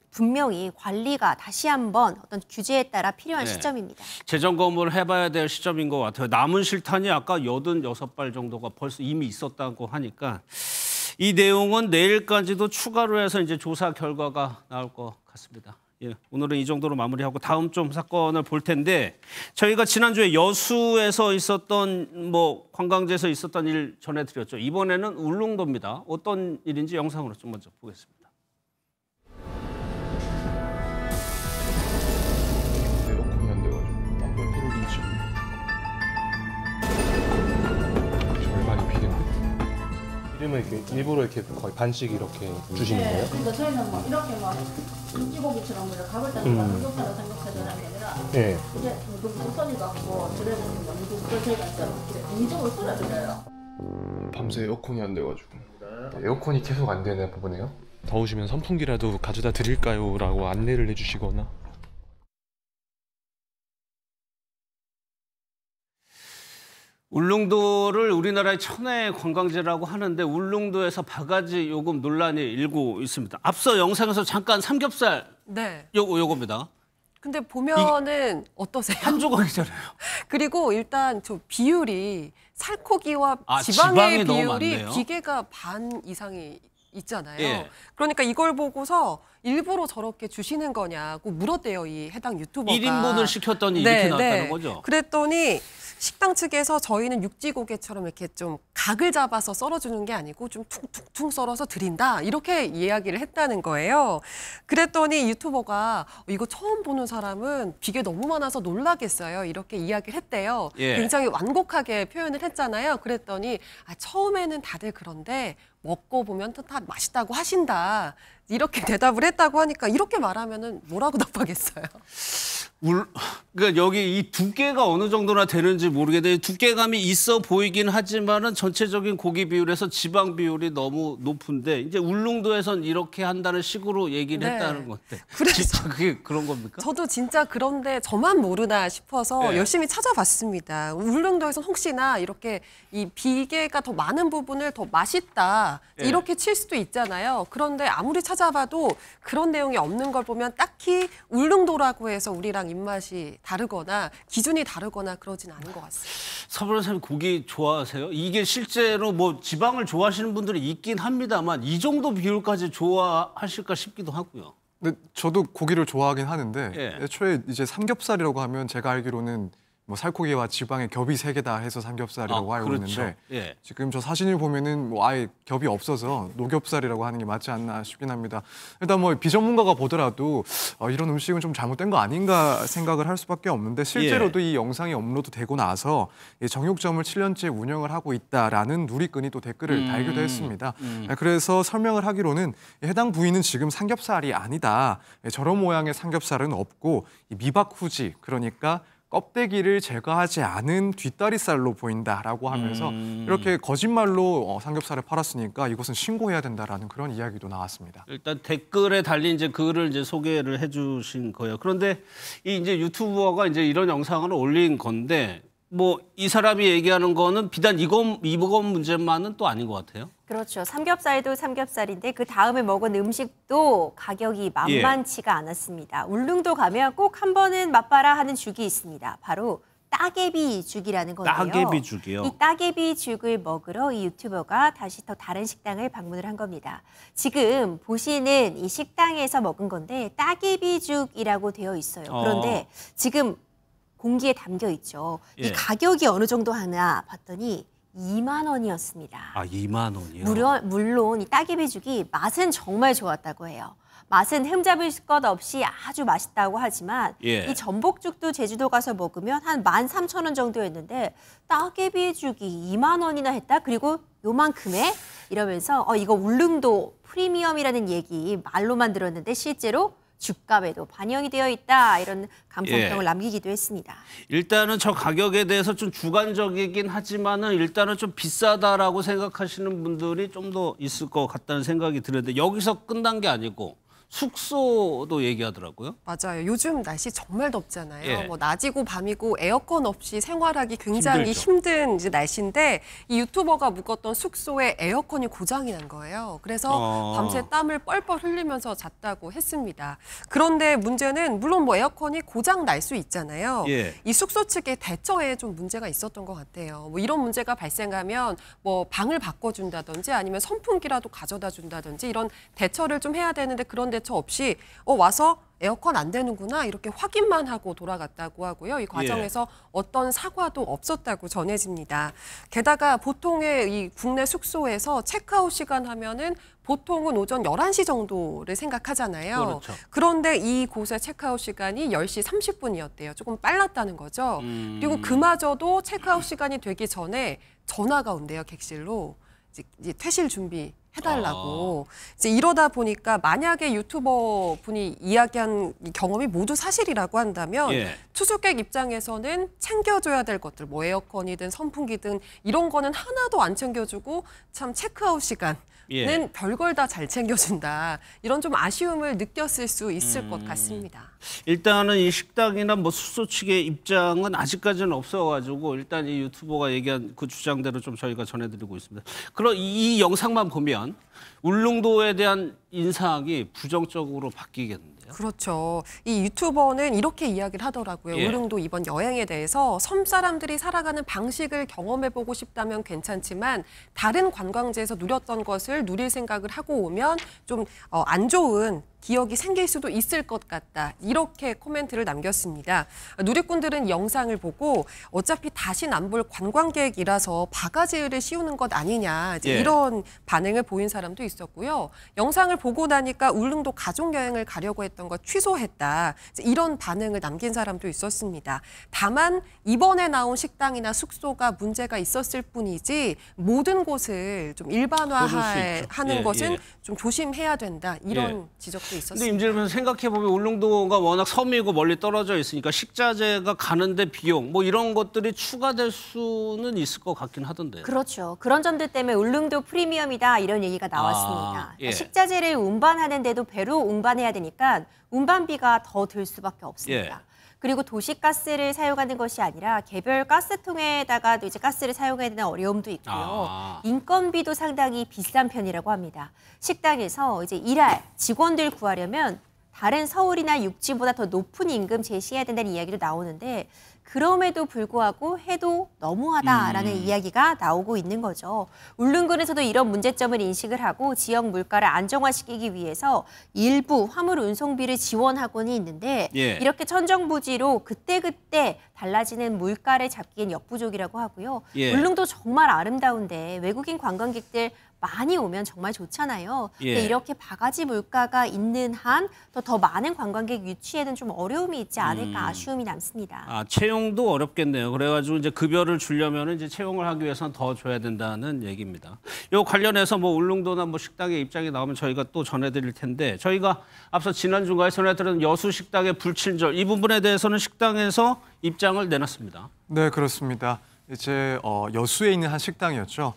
Speaker 13: 분명히 관리가 다시 한번 어떤 규제에 따라 필요한
Speaker 1: 네.
Speaker 13: 시점입니다.
Speaker 1: 재점검을 해봐야 될 시점인 것 같아요. 남은 실탄이 아까 86발 정도가 벌써 이미 있었다고 하니까 이 내용은 내일까지도 추가로 해서 이제 조사 결과가 나올 것 같습니다. 예, 오늘은 이 정도로 마무리하고 다음 좀 사건을 볼 텐데 저희가 지난주에 여수에서 있었던 관광지에서 있었던 일 전해드렸죠. 이번에는 울릉도입니다. 어떤 일인지 영상으로 좀 먼저 보겠습니다.
Speaker 14: 이름을 이렇게 일부러 이렇게 거의 반씩 이렇게 주시는 거예요?
Speaker 15: 그러니까 저희는 뭐 이렇게 막 김치고기처럼 가볼 때마다 삼겹살로 삼겹살이라는 게 아니라
Speaker 14: 네.
Speaker 15: 이제 누구 손이 갖고 저래서 누구 저희가 인위적으로 썰어드려요.
Speaker 14: 밤새 에어컨이 안 돼가지고 에어컨이 계속 안 되는 부분이에요? 더우시면 선풍기라도 가져다 드릴까요? 라고 안내를 해주시거나.
Speaker 1: 울릉도를 우리나라의 천혜의 관광지라고 하는데 울릉도에서 바가지 요금 논란이 일고 있습니다. 앞서 영상에서 잠깐 삼겹살
Speaker 11: 네.
Speaker 1: 요겁니다.
Speaker 11: 근데 보면은 어떠세요?
Speaker 1: 한 조각이잖아요.
Speaker 11: 그리고 일단 저 비율이 살코기와
Speaker 1: 지방이
Speaker 11: 지방의
Speaker 1: 너무
Speaker 11: 비율이
Speaker 1: 많네요.
Speaker 11: 비계가 반 이상이 있잖아요.
Speaker 1: 예.
Speaker 11: 그러니까 이걸 보고서 일부러 저렇게 주시는 거냐고 물었대요. 이 해당 유튜버가.
Speaker 1: 1인분을 시켰더니 이렇게 나왔다는 거죠?
Speaker 11: 그랬더니 식당 측에서 저희는 육지고개처럼 이렇게 좀 각을 잡아서 썰어주는 게 아니고 좀 퉁퉁퉁 썰어서 드린다. 이렇게 이야기를 했다는 거예요. 그랬더니 유튜버가 이거 처음 보는 사람은 비계 너무 많아서 놀라겠어요. 이렇게 이야기를 했대요.
Speaker 1: 예.
Speaker 11: 굉장히 완곡하게 표현을 했잖아요. 그랬더니 처음에는 다들 그런데 먹고 보면 다 맛있다고 하신다. 이렇게 대답을 했다고 하니까 이렇게 말하면은 뭐라고 답하겠어요?
Speaker 1: 그러니까 여기 이 두께가 어느 정도나 되는지 모르겠는데 두께감이 있어 보이긴 하지만은 전체적인 고기 비율에서 지방 비율이 너무 높은데 이제 울릉도에선 이렇게 한다는 식으로 얘기를
Speaker 11: 네.
Speaker 1: 했다는 건데
Speaker 11: 그래서
Speaker 1: 진짜 그게 그런 겁니까?
Speaker 11: 저도 진짜 그런데 저만 모르나 싶어서
Speaker 1: 네.
Speaker 11: 열심히 찾아봤습니다. 울릉도에선 혹시나 이렇게 이 비계가 더 많은 부분을 더 맛있다
Speaker 1: 네.
Speaker 11: 이렇게 칠 수도 있잖아요. 그런데 아무리 찾아봐도 그런 내용이 없는 걸 보면 딱히 울릉도라고 해서 우리랑 입맛이 다르거나 기준이 다르거나 그러진 않은 것 같습니다.
Speaker 1: 서 변호사님 고기 좋아하세요? 이게 실제로 지방을 좋아하시는 분들이 있긴 합니다만 이 정도 비율까지 좋아하실까 싶기도 하고요.
Speaker 12: 근데 저도 고기를 좋아하긴 하는데
Speaker 1: 예.
Speaker 12: 애초에 이제 삼겹살이라고 하면 제가 알기로는 뭐 살코기와 지방의 겹이 3개다 해서 삼겹살이라고 알고
Speaker 1: 그렇죠.
Speaker 12: 있는데
Speaker 1: 예.
Speaker 12: 지금 저 사진을 보면은 뭐 아예 겹이 없어서 녹엽살이라고 하는 게 맞지 않나 싶긴 합니다. 일단 뭐 비전문가가 보더라도 이런 음식은 좀 잘못된 거 아닌가 생각을 할 수밖에 없는데 실제로도 이 영상이 업로드되고 나서 이 정육점을 7년째 운영을 하고 있다라는 누리꾼이 또 댓글을 달기도 했습니다. 그래서 설명을 하기로는 해당 부위는 지금 삼겹살이 아니다. 저런 모양의 삼겹살은 없고 이 미박 후지 그러니까 껍데기를 제거하지 않은 뒷다리살로 보인다라고 하면서 이렇게 거짓말로 삼겹살을 팔았으니까 이것은 신고해야 된다라는 그런 이야기도 나왔습니다.
Speaker 1: 일단 댓글에 달린 이제 글을 이제 소개를 해주신 거예요. 그런데 이 이제 유튜버가 이제 이런 영상을 올린 건데 뭐 이 사람이 얘기하는 거는 비단 이것 문제만은 또 아닌 것 같아요.
Speaker 13: 그렇죠. 삼겹살도 삼겹살인데 그 다음에 먹은 음식도 가격이 만만치가 않았습니다. 울릉도 가면 꼭 한 번은 맛봐라 하는 죽이 있습니다. 바로 따개비 죽이라는 건데요.
Speaker 1: 따개비 죽이요?
Speaker 13: 이 따개비 죽을 먹으러 이 유튜버가 다시 더 다른 식당을 방문을 한 겁니다. 지금 보시는 이 식당에서 먹은 건데 따개비 죽이라고 되어 있어요. 그런데 지금 공기에 담겨 있죠. 이 가격이 어느 정도 하나 봤더니 2만 원이었습니다.
Speaker 1: 아, 2만 원이요?
Speaker 13: 물론 이 따개비죽이 맛은 정말 좋았다고 해요. 맛은 흠잡을 것 없이 아주 맛있다고 하지만 이 전복죽도 제주도 가서 먹으면 한 13,000원 정도였는데 따개비죽이 2만 원이나 했다? 그리고 요만큼에? 이러면서 이거 울릉도 프리미엄이라는 얘기 말로만 들었는데 실제로 죽값에도 반영이 되어 있다 이런 감성평을 남기기도 했습니다.
Speaker 1: 일단은 저 가격에 대해서 좀 주관적이긴 하지만은 일단은 좀 비싸다라고 생각하시는 분들이 좀 더 있을 것 같다는 생각이 드는데 여기서 끝난 게 아니고 숙소도 얘기하더라고요.
Speaker 11: 맞아요. 요즘 날씨 정말 덥잖아요. 뭐 낮이고 밤이고 에어컨 없이 생활하기 굉장히 힘든 이제 날씨인데 이 유튜버가 묵었던 숙소에 에어컨이 고장이 난 거예요. 그래서 밤새 땀을 뻘뻘 흘리면서 잤다고 했습니다. 그런데 문제는 물론 뭐 에어컨이 고장 날 수 있잖아요. 이 숙소 측의 대처에 좀 문제가 있었던 것 같아요. 뭐 이런 문제가 발생하면 뭐 방을 바꿔준다든지 아니면 선풍기라도 가져다 준다든지 이런 대처를 좀 해야 되는데 그런 대처 없이 와서 에어컨 안 되는구나 이렇게 확인만 하고 돌아갔다고 하고요. 이 과정에서 어떤 사과도 없었다고 전해집니다. 게다가 보통의 이 국내 숙소에서 체크아웃 시간 하면은 보통은 오전 11시 정도를 생각하잖아요.
Speaker 1: 그렇죠.
Speaker 11: 그런데 이곳의 체크아웃 시간이 10시 30분이었대요. 조금 빨랐다는 거죠. 그리고 그마저도 체크아웃 시간이 되기 전에 전화가 온대요. 객실로. 이제 퇴실 준비 해달라고. 이제 이러다 보니까 만약에 유튜버 분이 이야기한 경험이 모두 사실이라고 한다면 투숙객 입장에서는 챙겨줘야 될 것들, 뭐 에어컨이든 선풍기든 이런 거는 하나도 안 챙겨주고 참 체크아웃 시간 는 별걸 다 잘 챙겨준다. 이런 좀 아쉬움을 느꼈을 수 있을 것 같습니다.
Speaker 1: 일단은 이 식당이나 뭐 숙소 측의 입장은 아직까지는 없어가지고 일단 이 유튜버가 얘기한 그 주장대로 좀 저희가 전해드리고 있습니다. 그럼 이 영상만 보면 울릉도에 대한 인상이 부정적으로 바뀌겠는데요.
Speaker 11: 그렇죠. 이 유튜버는 이렇게 이야기를 하더라고요. 울릉도 이번 여행에 대해서 섬 사람들이 살아가는 방식을 경험해보고 싶다면 괜찮지만 다른 관광지에서 누렸던 것을 누릴 생각을 하고 오면 좀 안 좋은 기억이 생길 수도 있을 것 같다. 이렇게 코멘트를 남겼습니다. 누리꾼들은 영상을 보고 어차피 다신 안 볼 관광객이라서 바가지를 씌우는 것 아니냐. 이제 이런 반응을 보인 사람도 있었고요. 영상을 보고 나니까 울릉도 가족여행을 가려고 했던 것 취소했다. 이런 반응을 남긴 사람도 있었습니다. 다만 이번에 나온 식당이나 숙소가 문제가 있었을 뿐이지 모든 곳을 좀 일반화하는 것은 좀 조심해야 된다. 이런 지적도 있었습니다.
Speaker 1: 근데 임진왜란 생각해보면 울릉도가 워낙 섬이고 멀리 떨어져 있으니까 식자재가 가는데 비용 뭐 이런 것들이 추가될 수는 있을 것 같긴 하던데요.
Speaker 13: 그렇죠. 그런 점들 때문에 울릉도 프리미엄이다 이런 얘기가 나왔습니다. 식자재를 운반하는데도 배로 운반해야 되니까 운반비가 더 들 수밖에 없습니다. 그리고 도시가스를 사용하는 것이 아니라 개별 가스통에다가도 이제 가스를 사용해야 되는 어려움도 있고요. 인건비도 상당히 비싼 편이라고 합니다. 식당에서 이제 일할 직원들 구하려면 다른 서울이나 육지보다 더 높은 임금 제시해야 된다는 이야기도 나오는데 그럼에도 불구하고 해도 너무하다라는 이야기가 나오고 있는 거죠. 울릉군에서도 이런 문제점을 인식을 하고 지역 물가를 안정화시키기 위해서 일부 화물 운송비를 지원하고는 있는데 이렇게 천정부지로 그때그때 달라지는 물가를 잡기엔 역부족이라고 하고요. 울릉도 정말 아름다운데 외국인 관광객들 많이 오면 정말 좋잖아요. 근데 이렇게 바가지 물가가 있는 한 더 많은 관광객 유치에는 좀 어려움이 있지 않을까 아쉬움이 남습니다.
Speaker 1: 채용도 어렵겠네요. 그래가지고 이제 급여를 주려면 이제 채용을 하기 위해서는 더 줘야 된다는 얘기입니다. 이 관련해서 뭐 울릉도나 뭐 식당의 입장이 나오면 저희가 또 전해드릴 텐데 저희가 앞서 지난 주간에 전해드린 여수 식당의 불친절 이 부분에 대해서는 식당에서 입장을 내놨습니다.
Speaker 12: 네, 그렇습니다. 이제 여수에 있는 한 식당이었죠.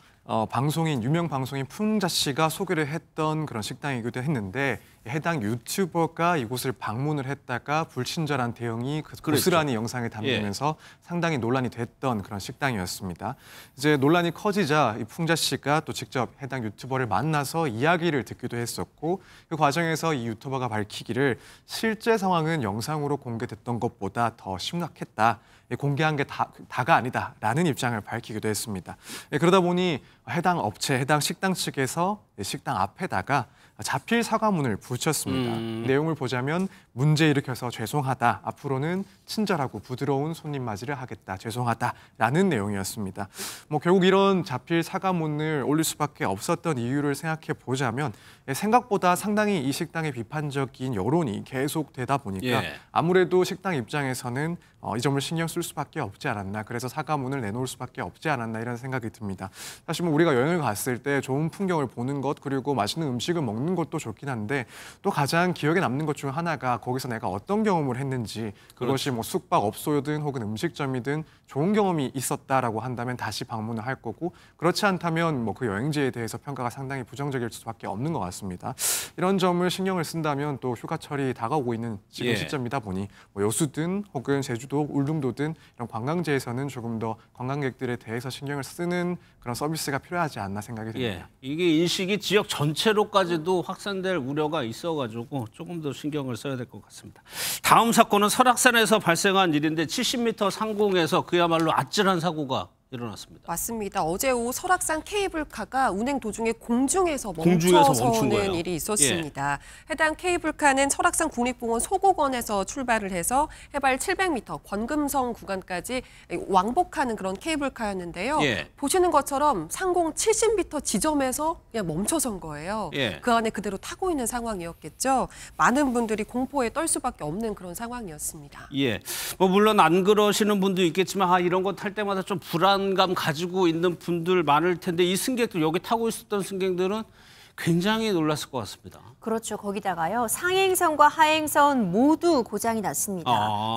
Speaker 12: 유명 방송인 풍자 씨가 소개를 했던 그런 식당이기도 했는데 해당 유튜버가 이곳을 방문을 했다가 불친절한 대응이 고스란히 영상에 담기면서 상당히 논란이 됐던 그런 식당이었습니다. 이제 논란이 커지자 이 풍자 씨가 또 직접 해당 유튜버를 만나서 이야기를 듣기도 했었고 그 과정에서 이 유튜버가 밝히기를 실제 상황은 영상으로 공개됐던 것보다 더 심각했다. 공개한 게 다가 아니다라는 입장을 밝히기도 했습니다. 그러다 보니 해당 업체, 해당 식당 측에서 식당 앞에다가 자필 사과문을 붙였습니다. 내용을 보자면 문제 일으켜서 죄송하다. 앞으로는 친절하고 부드러운 손님 맞이를 하겠다. 죄송하다라는 내용이었습니다. 뭐 결국 이런 자필 사과문을 올릴 수밖에 없었던 이유를 생각해 보자면 생각보다 상당히 이 식당의 비판적인 여론이 계속되다 보니까 아무래도 식당 입장에서는 이 점을 신경 쓸 수밖에 없지 않았나. 그래서 사과문을 내놓을 수밖에 없지 않았나 이런 생각이 듭니다. 사실 뭐 우리가 여행을 갔을 때 좋은 풍경을 보는 것 그리고 맛있는 음식을 먹는 것도 좋긴 한데 또 가장 기억에 남는 것 중 하나가 거기서 내가 어떤 경험을 했는지 그것이 뭐 숙박업소든 혹은 음식점이든 좋은 경험이 있었다라고 한다면 다시 방문을 할 거고 그렇지 않다면 뭐 그 여행지에 대해서 평가가 상당히 부정적일 수밖에 없는 것 같습니다. 이런 점을 신경을 쓴다면 또 휴가철이 다가오고 있는 지금 시점이다 보니 뭐 여수든 혹은 제주도, 울릉도든 이런 관광지에서는 조금 더 관광객들에 대해서 신경을 쓰는 그런 서비스가 필요하지 않나 생각이 듭니다.
Speaker 1: 이게 인식이 지역 전체로까지도 확산될 우려가 있어가지고 조금 더 신경을 써야 될 것 같습니다. 다음 사건은 설악산에서 발생한 일인데 70m 상공에서 그야말로 아찔한 사고가 일어났습니다.
Speaker 11: 맞습니다. 어제 오후 설악산 케이블카가 운행 도중에 공중에서 멈춰서는 일이 있었습니다. 해당 케이블카는 설악산 국립공원 소곡원에서 출발을 해서 해발 700m 권금성 구간까지 왕복하는 그런 케이블카였는데요. 보시는 것처럼 상공 70m 지점에서 그냥 멈춰선 거예요. 그 안에 그대로 타고 있는 상황이었겠죠. 많은 분들이 공포에 떨 수밖에 없는 그런 상황이었습니다.
Speaker 1: 뭐 물론 안 그러시는 분도 있겠지만 이런 거 탈 때마다 좀 불안감 가지고 있는 분들 많을 텐데 이 승객들 여기 타고 있었던 승객들은 굉장히 놀랐을 것 같습니다.
Speaker 13: 그렇죠. 거기다가요. 상행선과 하행선 모두 고장이 났습니다.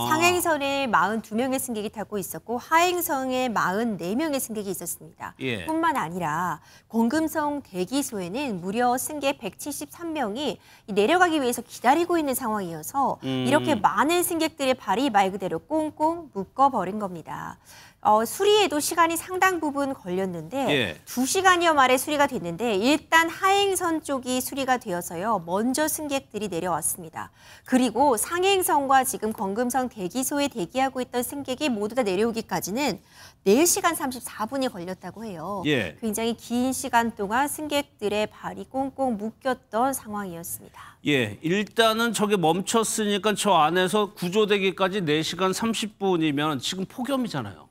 Speaker 13: 상행선에 42명의 승객이 타고 있었고 하행선에 44명의 승객이 있었습니다. 뿐만 아니라 권금성 대기소에는 무려 승객 173명이 내려가기 위해서 기다리고 있는 상황이어서 이렇게 많은 승객들의 발이 말 그대로 꽁꽁 묶어버린 겁니다. 수리에도 시간이 상당 부분 걸렸는데 2시간여 만에 수리가 됐는데 일단 하행선 쪽이 수리가 되어서요. 먼저 승객들이 내려왔습니다. 그리고 상행선과 지금 권금성 대기소에 대기하고 있던 승객이 모두 다 내려오기까지는 4시간 34분이 걸렸다고 해요. 굉장히 긴 시간 동안 승객들의 발이 꽁꽁 묶였던 상황이었습니다.
Speaker 1: 일단은 저게 멈췄으니까 저 안에서 구조되기까지 4시간 30분이면 지금 폭염이잖아요.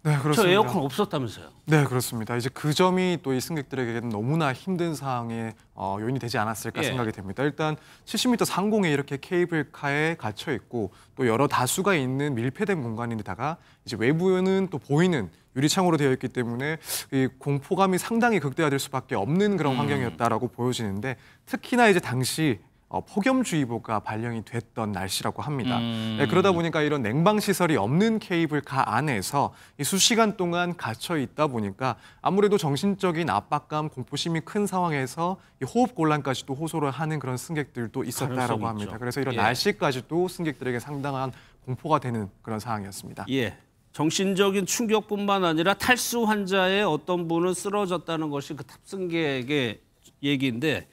Speaker 12: 네, 그렇습니다.
Speaker 1: 저 에어컨 없었다면서요?
Speaker 12: 네, 그렇습니다. 이제 그 점이 또 이 승객들에게는 너무나 힘든 상황에 요인이 되지 않았을까 생각이 됩니다. 일단 70m 상공에 이렇게 케이블카에 갇혀 있고 또 여러 다수가 있는 밀폐된 공간인데다가 이제 외부는 또 보이는 유리창으로 되어 있기 때문에 이 공포감이 상당히 극대화될 수밖에 없는 그런 환경이었다라고 보여지는데 특히나 이제 당시 폭염주의보가 발령이 됐던 날씨라고 합니다. 그러다 보니까 이런 냉방시설이 없는 케이블카 안에서 수시간 동안 갇혀 있다 보니까 아무래도 정신적인 압박감, 공포심이 큰 상황에서 호흡곤란까지도 호소를 하는 그런 승객들도 있었다라고 합니다. 그래서 이런 날씨까지도 승객들에게 상당한 공포가 되는 그런 상황이었습니다.
Speaker 1: 정신적인 충격뿐만 아니라 탈수 환자의 어떤 분은 쓰러졌다는 것이 그 탑승객의 얘기인데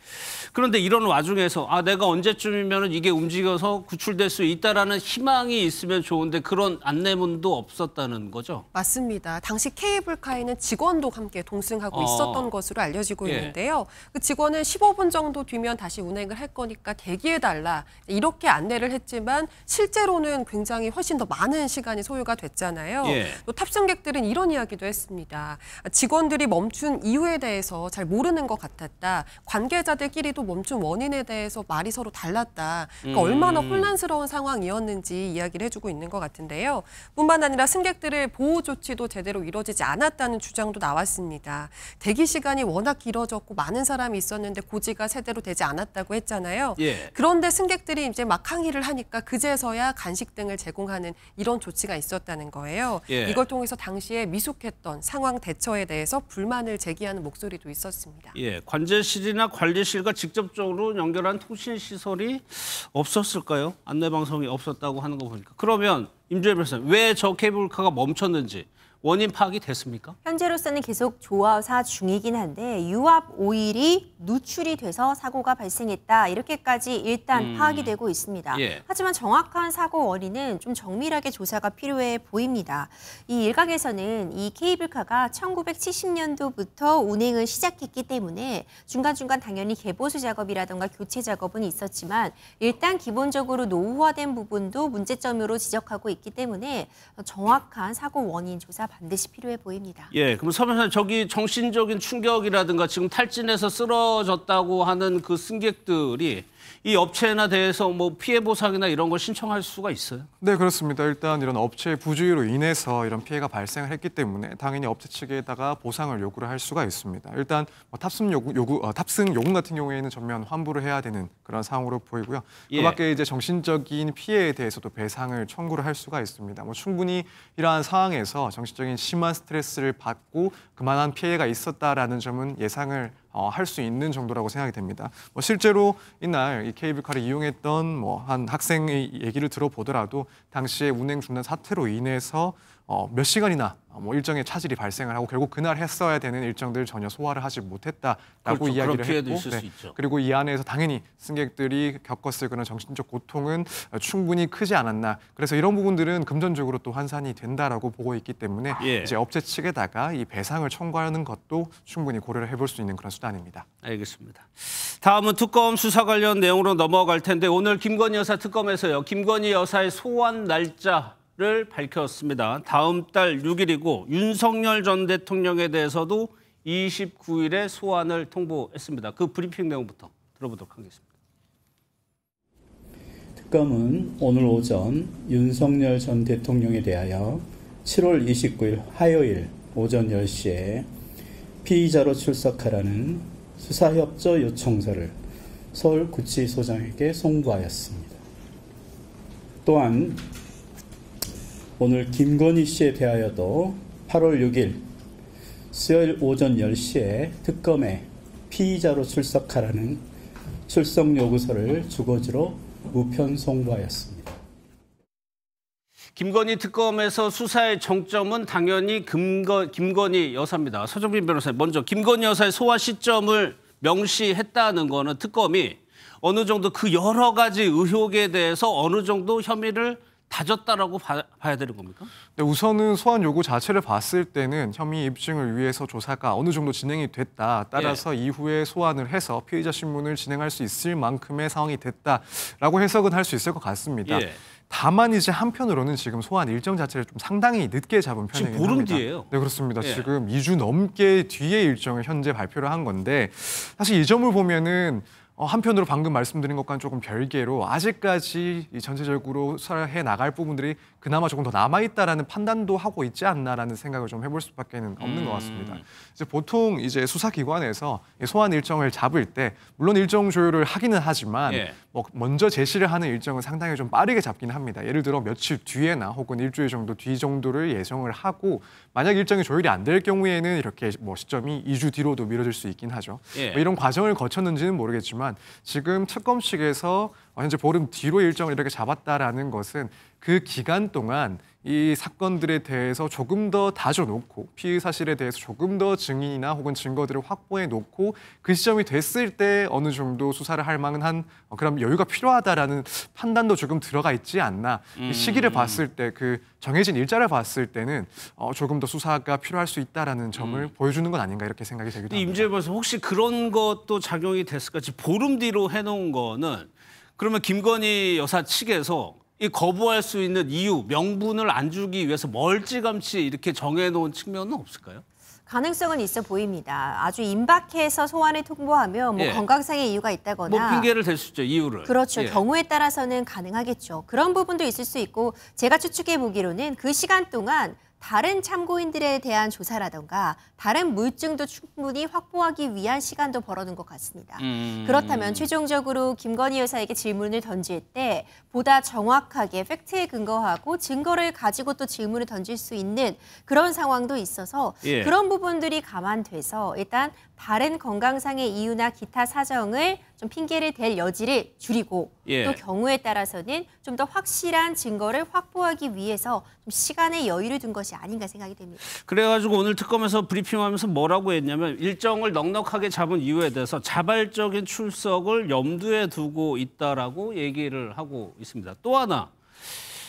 Speaker 1: 그런데 이런 와중에서 내가 언제쯤이면 이게 움직여서 구출될 수 있다라는 희망이 있으면 좋은데 그런 안내문도 없었다는 거죠?
Speaker 11: 맞습니다. 당시 케이블카에는 직원도 함께 동승하고 있었던 것으로 알려지고 있는데요. 그 직원은 15분 정도 뒤면 다시 운행을 할 거니까 대기해달라 이렇게 안내를 했지만 실제로는 굉장히 훨씬 더 많은 시간이 소요가 됐잖아요. 또 탑승객들은 이런 이야기도 했습니다. 직원들이 멈춘 이유에 대해서 잘 모르는 것 같았다. 관계자들끼리도 멈춘 원인에 대해서 말이 서로 달랐다. 그러니까 얼마나 혼란스러운 상황이었는지 이야기를 해주고 있는 것 같은데요. 뿐만 아니라 승객들의 보호 조치도 제대로 이루어지지 않았다는 주장도 나왔습니다. 대기 시간이 워낙 길어졌고 많은 사람이 있었는데 고지가 제대로 되지 않았다고 했잖아요. 그런데 승객들이 이제 막 항의를 하니까 그제서야 간식 등을 제공하는 이런 조치가 있었다는 거예요. 이걸 통해서 당시에 미숙했던 상황 대처에 대해서 불만을 제기하는 목소리도 있었습니다.
Speaker 1: 관제실이나 관리실과 직접적으로 연결한 통신시설이 없었을까요? 안내방송이 없었다고 하는 거 보니까. 그러면 임주혜 변호사님, 왜 저 케이블카가 멈췄는지 원인 파악이 됐습니까?
Speaker 13: 현재로서는 계속 조사 중이긴 한데 유압 오일이 누출이 돼서 사고가 발생했다. 이렇게까지 일단 파악이 되고 있습니다. 하지만 정확한 사고 원인은 좀 정밀하게 조사가 필요해 보입니다. 이 일각에서는 이 케이블카가 1970년도부터 운행을 시작했기 때문에 중간중간 당연히 개보수 작업이라든가 교체 작업은 있었지만 일단 기본적으로 노후화된 부분도 문제점으로 지적하고 있기 때문에 정확한 사고 원인 조사 반드시 필요해 보입니다.
Speaker 1: 그럼 서 변호사님, 저기 정신적인 충격이라든가 지금 탈진해서 쓰러졌다고 하는 그 승객들이 이 업체나 대해서 뭐 피해 보상이나 이런 걸 신청할 수가 있어요?
Speaker 12: 네, 그렇습니다. 일단 이런 업체의 부주의로 인해서 이런 피해가 발생을 했기 때문에 당연히 업체 측에다가 보상을 요구를 할 수가 있습니다. 일단 탑승 요금 같은 경우에는 전면 환불을 해야 되는 그런 상황으로 보이고요. 그밖에 이제 정신적인 피해에 대해서도 배상을 청구를 할 수가 있습니다. 충분히 이러한 상황에서 정신적인 심한 스트레스를 받고 그만한 피해가 있었다라는 점은 예상을 할 수 있는 정도라고 생각이 됩니다. 실제로 이날 이 케이블카를 이용했던 한 학생의 얘기를 들어보더라도 당시에 운행 중단 사태로 인해서 몇 시간이나 일정의 차질이 발생을 하고 결국 그날 했어야 되는 일정들을 전혀 소화를 하지 못했다라고 이야기를 했고, 그리고 이 안에서 당연히 승객들이 겪었을 그런 정신적 고통은 충분히 크지 않았나. 그래서 이런 부분들은 금전적으로 또 환산이 된다라고 보고 있기 때문에 이제 업체 측에다가 이 배상을 청구하는 것도 충분히 고려를 해볼 수 있는 그런 수단입니다.
Speaker 1: 알겠습니다. 다음은 특검 수사 관련 내용으로 넘어갈 텐데 오늘 김건희 여사 특검에서요. 김건희 여사의 소환 날짜를 밝혔습니다. 다음 달 6일이고 윤석열 전 대통령에 대해서도 29일에 소환을 통보했습니다. 그 브리핑 내용부터 들어보도록 하겠습니다.
Speaker 2: 특검은 오늘 오전 윤석열 전 대통령에 대하여 7월 29일 화요일 오전 10시에 피의자로 출석하라는 수사협조 요청서를 서울구치소장에게 송부하였습니다. 또한 오늘 김건희 씨에 대하여도 8월 6일 수요일 오전 10시에 특검에 피의자로 출석하라는 출석 요구서를 주거지로 우편 송부하였습니다.
Speaker 1: 김건희 특검에서 수사의 정점은 당연히 김건희 여사입니다. 서정민 변호사님, 먼저 김건희 여사의 소환 시점을 명시했다는 거는 특검이 어느 정도 그 여러 가지 의혹에 대해서 어느 정도 혐의를 다졌다라고 봐야 되는 겁니까?
Speaker 12: 네, 우선은 소환 요구 자체를 봤을 때는 혐의 입증을 위해서 조사가 어느 정도 진행이 됐다. 따라서 이후에 소환을 해서 피의자 신문을 진행할 수 있을 만큼의 상황이 됐다라고 해석은 할 수 있을 것 같습니다. 다만 이제 한편으로는 지금 소환 일정 자체를 좀 상당히 늦게 잡은 편이긴 합니다.
Speaker 1: 지금 보름 뒤예요.
Speaker 12: 네, 그렇습니다. 지금 2주 넘게 뒤에 일정을 현재 발표를 한 건데 사실 이 점을 보면은 한편으로 방금 말씀드린 것과는 조금 별개로 아직까지 전체적으로 수사해 나갈 부분들이 그나마 조금 더 남아있다라는 판단도 하고 있지 않나라는 생각을 좀 해볼 수밖에 없는 것 같습니다. 이제 보통 이제 수사기관에서 소환 일정을 잡을 때 물론 일정 조율을 하기는 하지만 먼저 제시를 하는 일정은 상당히 좀 빠르게 잡긴 합니다. 예를 들어 며칠 뒤에나 혹은 일주일 정도 뒤 정도를 예정을 하고 만약 일정이 조율이 안 될 경우에는 이렇게 시점이 2주 뒤로도 미뤄질 수 있긴 하죠. 이런 과정을 거쳤는지는 모르겠지만 지금 특검 측에서 현재 보름 뒤로 일정을 이렇게 잡았다라는 것은 그 기간 동안 이 사건들에 대해서 조금 더 다져놓고 피의 사실에 대해서 조금 더 증인이나 혹은 증거들을 확보해 놓고 그 시점이 됐을 때 어느 정도 수사를 할 만한 그런 여유가 필요하다라는 판단도 조금 들어가 있지 않나. 이 시기를 봤을 때 그 정해진 일자를 봤을 때는 조금 더 수사가 필요할 수 있다라는 점을 보여주는 건 아닌가 이렇게 생각이 되기도 합니다.
Speaker 1: 임재범 변호사 혹시 그런 것도 작용이 됐을까? 보름 뒤로 해놓은 거는 그러면 김건희 여사 측에서 이 거부할 수 있는 이유, 명분을 안 주기 위해서 멀찌감치 이렇게 정해놓은 측면은 없을까요?
Speaker 13: 가능성은 있어 보입니다. 아주 임박해서 소환을 통보하면 뭐 건강상의 이유가 있다거나
Speaker 1: 뭐 핑계를 댈 수 있죠, 이유를.
Speaker 13: 그렇죠. 경우에 따라서는 가능하겠죠. 그런 부분도 있을 수 있고 제가 추측해 보기로는 그 시간 동안 다른 참고인들에 대한 조사라던가 다른 물증도 충분히 확보하기 위한 시간도 벌어둔 것 같습니다. 그렇다면 최종적으로 김건희 여사에게 질문을 던질 때 보다 정확하게 팩트에 근거하고 증거를 가지고 또 질문을 던질 수 있는 그런 상황도 있어서 그런 부분들이 감안돼서 일단 다른 건강상의 이유나 기타 사정을 좀 핑계를 댈 여지를 줄이고 또 경우에 따라서는 좀 더 확실한 증거를 확보하기 위해서 좀 시간의 여유를 둔 것이 아닌가 생각이 됩니다.
Speaker 1: 그래가지고 오늘 특검에서 브리핑하면서 뭐라고 했냐면 일정을 넉넉하게 잡은 이유에 대해서 자발적인 출석을 염두에 두고 있다라고 얘기를 하고 있습니다. 또 하나,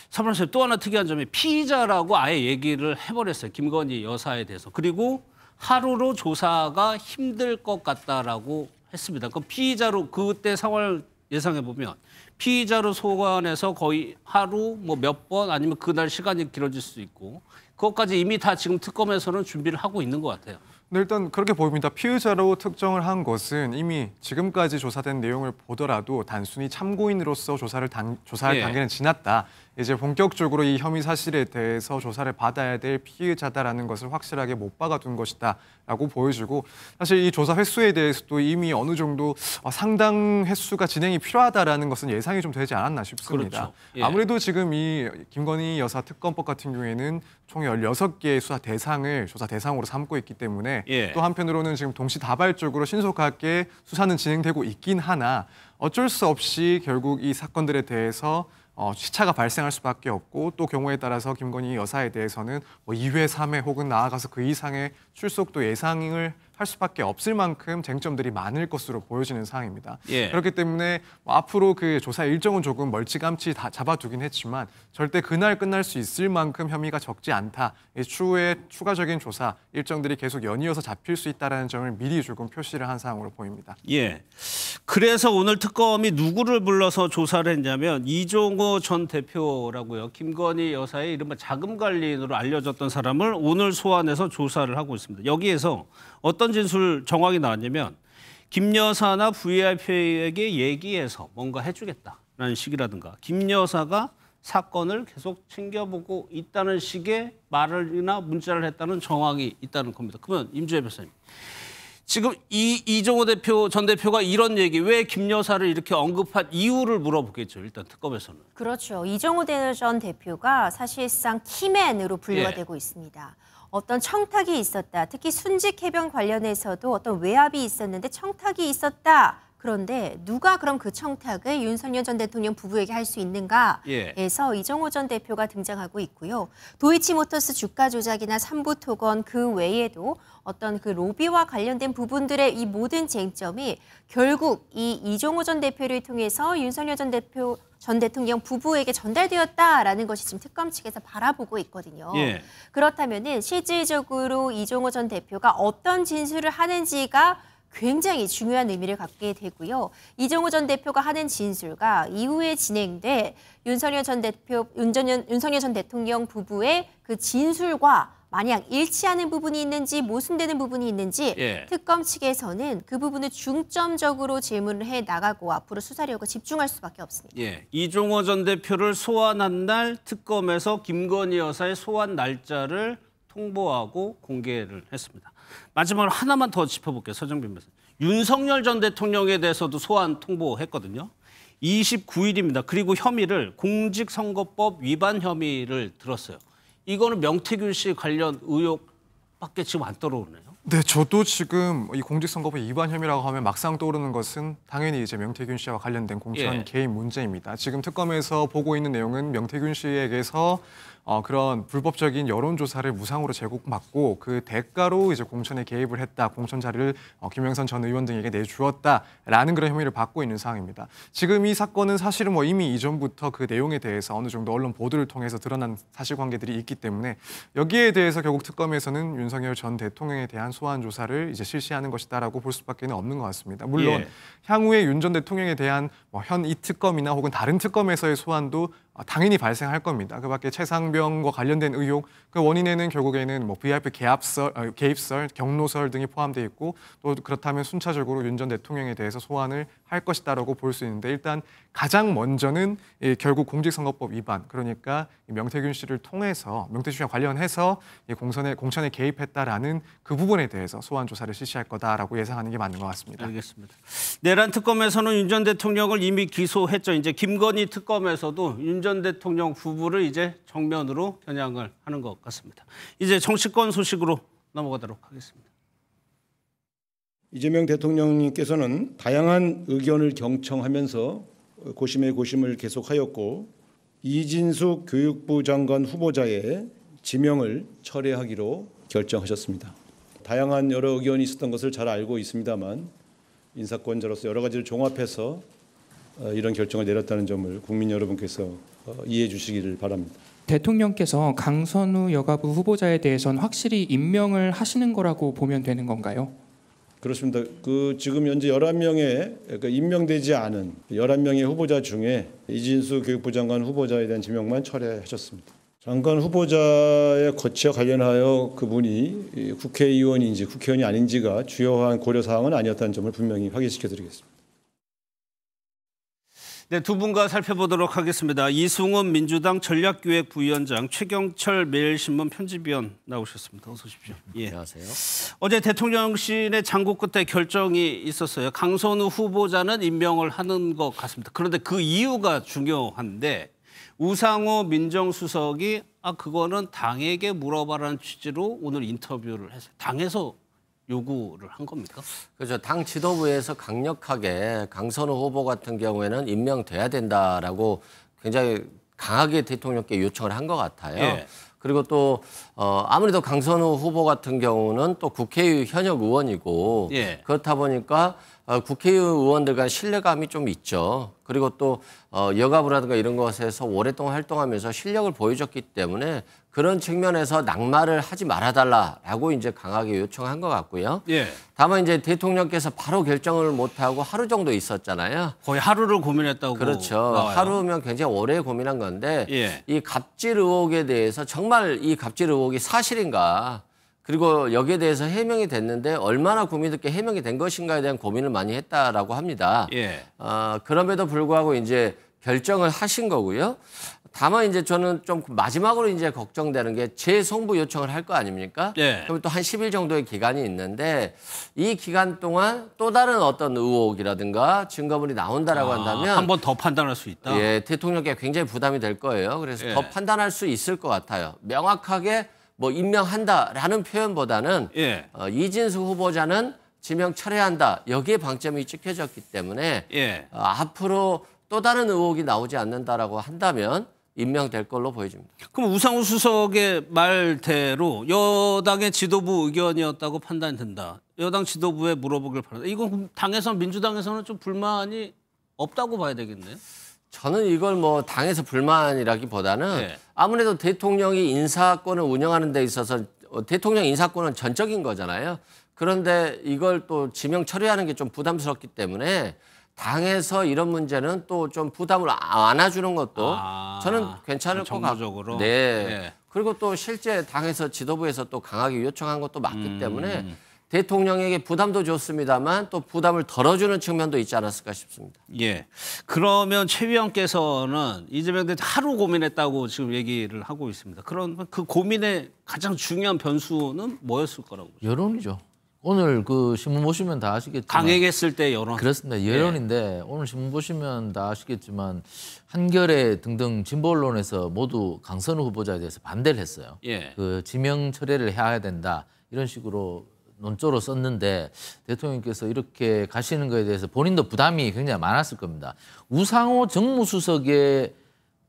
Speaker 1: 사무실 또 하나 특이한 점이 피의자라고 아예 얘기를 해버렸어요. 김건희 여사에 대해서. 그리고 하루로 조사가 힘들 것 같다라고 했습니다. 그 피의자로 그때 상황을 예상해 보면 피의자로 소환해서 거의 하루 뭐 몇 번 아니면 그날 시간이 길어질 수 있고 그것까지 이미 다 지금 특검에서는 준비를 하고 있는 것 같아요.
Speaker 12: 네, 일단 그렇게 보입니다. 피의자로 특정을 한 것은 이미 지금까지 조사된 내용을 보더라도 단순히 참고인으로서 조사할 단계는 지났다. 이제 본격적으로 이 혐의 사실에 대해서 조사를 받아야 될 피의자다라는 것을 확실하게 못 박아둔 것이다라고 보여지고 사실 이 조사 횟수에 대해서도 이미 어느 정도 상당 횟수가 진행이 필요하다라는 것은 예상이 좀 되지 않았나 싶습니다.
Speaker 1: 그렇죠.
Speaker 12: 아무래도 지금 이 김건희 여사 특검법 같은 경우에는 총 16개의 수사 대상을 조사 대상으로 삼고 있기 때문에 또 한편으로는 지금 동시다발적으로 신속하게 수사는 진행되고 있긴 하나 어쩔 수 없이 결국 이 사건들에 대해서 시차가 발생할 수밖에 없고 또 경우에 따라서 김건희 여사에 대해서는 뭐 2회, 3회 혹은 나아가서 그 이상의 출석도 예상을 할 수밖에 없을 만큼 쟁점들이 많을 것으로 보여지는 상황입니다. 그렇기 때문에 앞으로 그 조사 일정은 조금 멀찌감치 다 잡아두긴 했지만 절대 그날 끝날 수 있을 만큼 혐의가 적지 않다. 추후에 추가적인 조사 일정들이 계속 연이어서 잡힐 수 있다는 점을 미리 조금 표시를 한 상황으로 보입니다.
Speaker 1: 그래서 오늘 특검이 누구를 불러서 조사를 했냐면 이종호 전 대표라고요. 김건희 여사의 이른바 자금관리인으로 알려졌던 사람을 오늘 소환해서 조사를 하고 있습니다. 여기에서 어떤 진술 정황이 나왔냐면 김 여사나 VIP에게 얘기해서 뭔가 해주겠다라는 식이라든가 김 여사가 사건을 계속 챙겨보고 있다는 식의 말이나 문자를 했다는 정황이 있다는 겁니다. 그러면 임주혜 변호사님. 지금 이종호 전 대표가 이런 얘기 왜 김 여사를 이렇게 언급한 이유를 물어보겠죠. 일단 특검에서는.
Speaker 13: 그렇죠. 이종호 전 대표가 사실상 키맨으로 분류가 되고 있습니다. 어떤 청탁이 있었다. 특히 순직 해병 관련해서도 어떤 외압이 있었는데 청탁이 있었다. 그런데 누가 그럼 그 청탁을 윤석열 전 대통령 부부에게 할 수 있는가에서 이종호 전 대표가 등장하고 있고요. 도이치모터스 주가 조작이나 삼부토건 그 외에도 어떤 그 로비와 관련된 부분들의 이 모든 쟁점이 결국 이 이종호 전 대표를 통해서 윤석열 전 대통령 부부에게 전달되었다라는 것이 지금 특검 측에서 바라보고 있거든요. 그렇다면은 실질적으로 이종호 전 대표가 어떤 진술을 하는지가 굉장히 중요한 의미를 갖게 되고요. 이종호 전 대표가 하는 진술과 이후에 진행돼 윤석열 전 대통령 부부의 그 진술과 만약 일치하는 부분이 있는지 모순되는 부분이 있는지 특검 측에서는 그 부분을 중점적으로 질문을 해 나가고 앞으로 수사력을 집중할 수밖에 없습니다.
Speaker 1: 이종호 전 대표를 소환한 날 특검에서 김건희 여사의 소환 날짜를 통보하고 공개를 했습니다. 마지막으로 하나만 더 짚어볼게요. 서정빈 변호사. 윤석열 전 대통령에 대해서도 소환 통보했거든요. 29일입니다. 그리고 혐의를 공직선거법 위반 혐의를 들었어요. 이거는 명태균 씨 관련 의혹밖에 지금 안 떠오르네요.
Speaker 12: 네, 저도 지금 이 공직선거법 위반 혐의라고 하면 막상 떠오르는 것은 당연히 이제 명태균 씨와 관련된 공천 개입 문제입니다. 지금 특검에서 보고 있는 내용은 명태균 씨에게서 그런 불법적인 여론조사를 무상으로 제공받고 그 대가로 이제 공천에 개입을 했다, 공천 자리를 김영선 전 의원 등에게 내주었다라는 그런 혐의를 받고 있는 상황입니다. 지금 이 사건은 사실은 뭐 이미 이전부터 그 내용에 대해서 어느 정도 언론 보도를 통해서 드러난 사실관계들이 있기 때문에 여기에 대해서 결국 특검에서는 윤석열 전 대통령에 대한 소환 조사를 이제 실시하는 것이다라고 볼 수밖에 없는 것 같습니다. 물론 향후에 윤 전 대통령에 대한 현 이 특검이나 혹은 다른 특검에서의 소환도 당연히 발생할 겁니다. 그밖에 최상병과 관련된 의혹, 그 원인에는 결국에는 뭐 VIP 개입설, 경로설 등이 포함되어 있고 또 그렇다면 순차적으로 윤 전 대통령에 대해서 소환을 할 것이다라고 볼 수 있는데 일단 가장 먼저는 결국 공직선거법 위반, 그러니까 명태균 씨를 통해서 명태균 씨와 관련해서 공천에 개입했다라는 그 부분에 대해서 소환 조사를 실시할 거다라고 예상하는 게 맞는 것 같습니다.
Speaker 1: 알겠습니다. 내란 특검에서는 윤 전 대통령을 이미 기소했죠. 이제 김건희 특검에서도 윤 전 대통령 부부를 이제 정면으로 겨냥을 하는 것 같습니다. 이제 정치권 소식으로 넘어가도록 하겠습니다.
Speaker 16: 이재명 대통령님께서는 다양한 의견을 경청하면서 고심에 고심을 계속하였고 이진숙 교육부 장관 후보자의 지명을 철회하기로 결정하셨습니다. 다양한 여러 의견이 있었던 것을 잘 알고 있습니다만 인사권자로서 여러 가지를 종합해서 이런 결정을 내렸다는 점을 국민 여러분께서 이해해 주시기를 바랍니다.
Speaker 17: 대통령께서 강선우 여가부 후보자에 대해서는 확실히 임명을 하시는 거라고 보면 되는 건가요?
Speaker 16: 그렇습니다. 지금 현재 11명의 임명되지 않은 11명의 후보자 중에 이진수 교육부 장관 후보자에 대한 지명만 철회하셨습니다. 장관 후보자의 거치와 관련하여 그분이 국회의원인지 국회의원이 아닌지가 주요한 고려사항은 아니었다는 점을 분명히 확인시켜드리겠습니다.
Speaker 1: 네, 두 분과 살펴보도록 하겠습니다. 이승훈 민주당 전략기획부위원장, 최경철 매일신문 편집위원 나오셨습니다. 어서 오십시오. 예.
Speaker 18: 안녕하세요.
Speaker 1: 어제 대통령실의 장고 끝에 결정이 있었어요. 강선우 후보자는 임명을 하는 것 같습니다. 그런데 그 이유가 중요한데 우상호 민정수석이 그거는 당에게 물어봐라는 취지로 오늘 인터뷰를 했어요. 당에서 요구를 한 겁니까?
Speaker 18: 그렇죠. 당 지도부에서 강력하게 강선우 후보 같은 경우에는 임명돼야 된다라고 굉장히 강하게 대통령께 요청을 한 것 같아요. 예. 그리고 또 아무래도 강선우 후보 같은 경우는 또 국회의 현역 의원이고 그렇다 보니까 국회의원들 간 신뢰감이 좀 있죠. 그리고 또 여가부라든가 이런 것에서 오랫동안 활동하면서 실력을 보여줬기 때문에 그런 측면에서 낙마를 하지 말아달라라고 이제 강하게 요청한 것 같고요. 다만 이제 대통령께서 바로 결정을 못하고 하루 정도 있었잖아요.
Speaker 1: 거의 하루를 고민했다고.
Speaker 18: 그렇죠.
Speaker 1: 나와요.
Speaker 18: 하루면 굉장히 오래 고민한 건데 이 갑질 의혹에 대해서 정말 이 갑질 의혹이 사실인가, 그리고 여기에 대해서 해명이 됐는데 얼마나 국민들께 해명이 된 것인가에 대한 고민을 많이 했다라고 합니다. 그럼에도 불구하고 이제 결정을 하신 거고요. 다만 이제 저는 좀 마지막으로 이제 걱정되는 게 재송부 요청을 할 거 아닙니까? 그럼 또 한 10일 정도의 기간이 있는데 이 기간 동안 또 다른 어떤 의혹이라든가 증거물이 나온다라고 한다면
Speaker 1: 한 번 더 판단할 수 있다.
Speaker 18: 대통령께 굉장히 부담이 될 거예요. 그래서 더 판단할 수 있을 것 같아요. 명확하게 뭐 임명한다라는 표현보다는 이진수 후보자는 지명 철회한다. 여기에 방점이 찍혀졌기 때문에 앞으로 또 다른 의혹이 나오지 않는다라고 한다면 임명될 걸로 보여집니다.
Speaker 1: 그럼 우상호 수석의 말대로 여당의 지도부 의견이었다고 판단된다. 여당 지도부에 물어보길 바란다. 이건 당에서 민주당에서는 좀 불만이 없다고 봐야 되겠네요.
Speaker 18: 저는 이걸 뭐 당에서 불만이라기보다는 아무래도 대통령이 인사권을 운영하는 데 있어서 대통령 인사권은 전적인 거잖아요. 그런데 이걸 또 지명 처리하는 게 좀 부담스럽기 때문에 당에서 이런 문제는 또 좀 부담을 안아주는 것도 저는 괜찮을 것 같고. 그리고 또 실제 당에서 지도부에서 또 강하게 요청한 것도 맞기 때문에 대통령에게 부담도 줬습니다만 또 부담을 덜어주는 측면도 있지 않았을까 싶습니다.
Speaker 1: 그러면 최 위원께서는 이재명 대통령 하루 고민했다고 지금 얘기를 하고 있습니다. 그럼 그 고민의 가장 중요한 변수는 뭐였을 거라고 보십니까?
Speaker 19: 여론이죠. 오늘 그 신문 보시면 다 아시겠지만
Speaker 1: 강행했을 때 여론.
Speaker 19: 그렇습니다. 여론인데 오늘 신문 보시면 다 아시겠지만 한겨레 등등 진보 언론에서 모두 강선우 후보자에 대해서 반대를 했어요. 그 지명 철회를 해야 된다 이런 식으로 논조로 썼는데 대통령께서 이렇게 가시는 거에 대해서 본인도 부담이 굉장히 많았을 겁니다. 우상호 정무수석의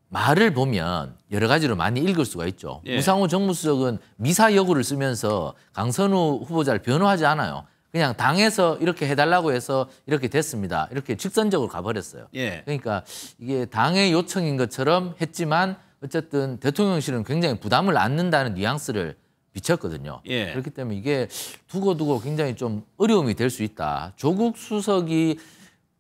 Speaker 19: 말을 보면 여러 가지로 많이 읽을 수가 있죠.
Speaker 1: 예.
Speaker 19: 우상호 정무수석은 미사여구를 쓰면서 강선우 후보자를 변호하지 않아요. 그냥 당에서 이렇게 해달라고 해서 이렇게 됐습니다. 이렇게 직선적으로 가버렸어요.
Speaker 1: 예.
Speaker 19: 그러니까 이게 당의 요청인 것처럼 했지만 어쨌든 대통령실은 굉장히 부담을 안는다는 뉘앙스를 비쳤거든요.
Speaker 1: 예.
Speaker 19: 그렇기 때문에 이게 두고두고 굉장히 좀 어려움이 될 수 있다. 조국 수석이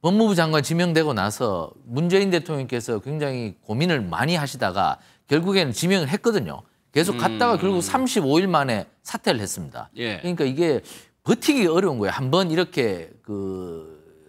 Speaker 19: 법무부 장관 지명되고 나서 문재인 대통령께서 굉장히 고민을 많이 하시다가 결국에는 지명을 했거든요. 계속 갔다가 결국 35일 만에 사퇴를 했습니다.
Speaker 1: 예.
Speaker 19: 그러니까 이게 버티기 어려운 거예요. 한번 이렇게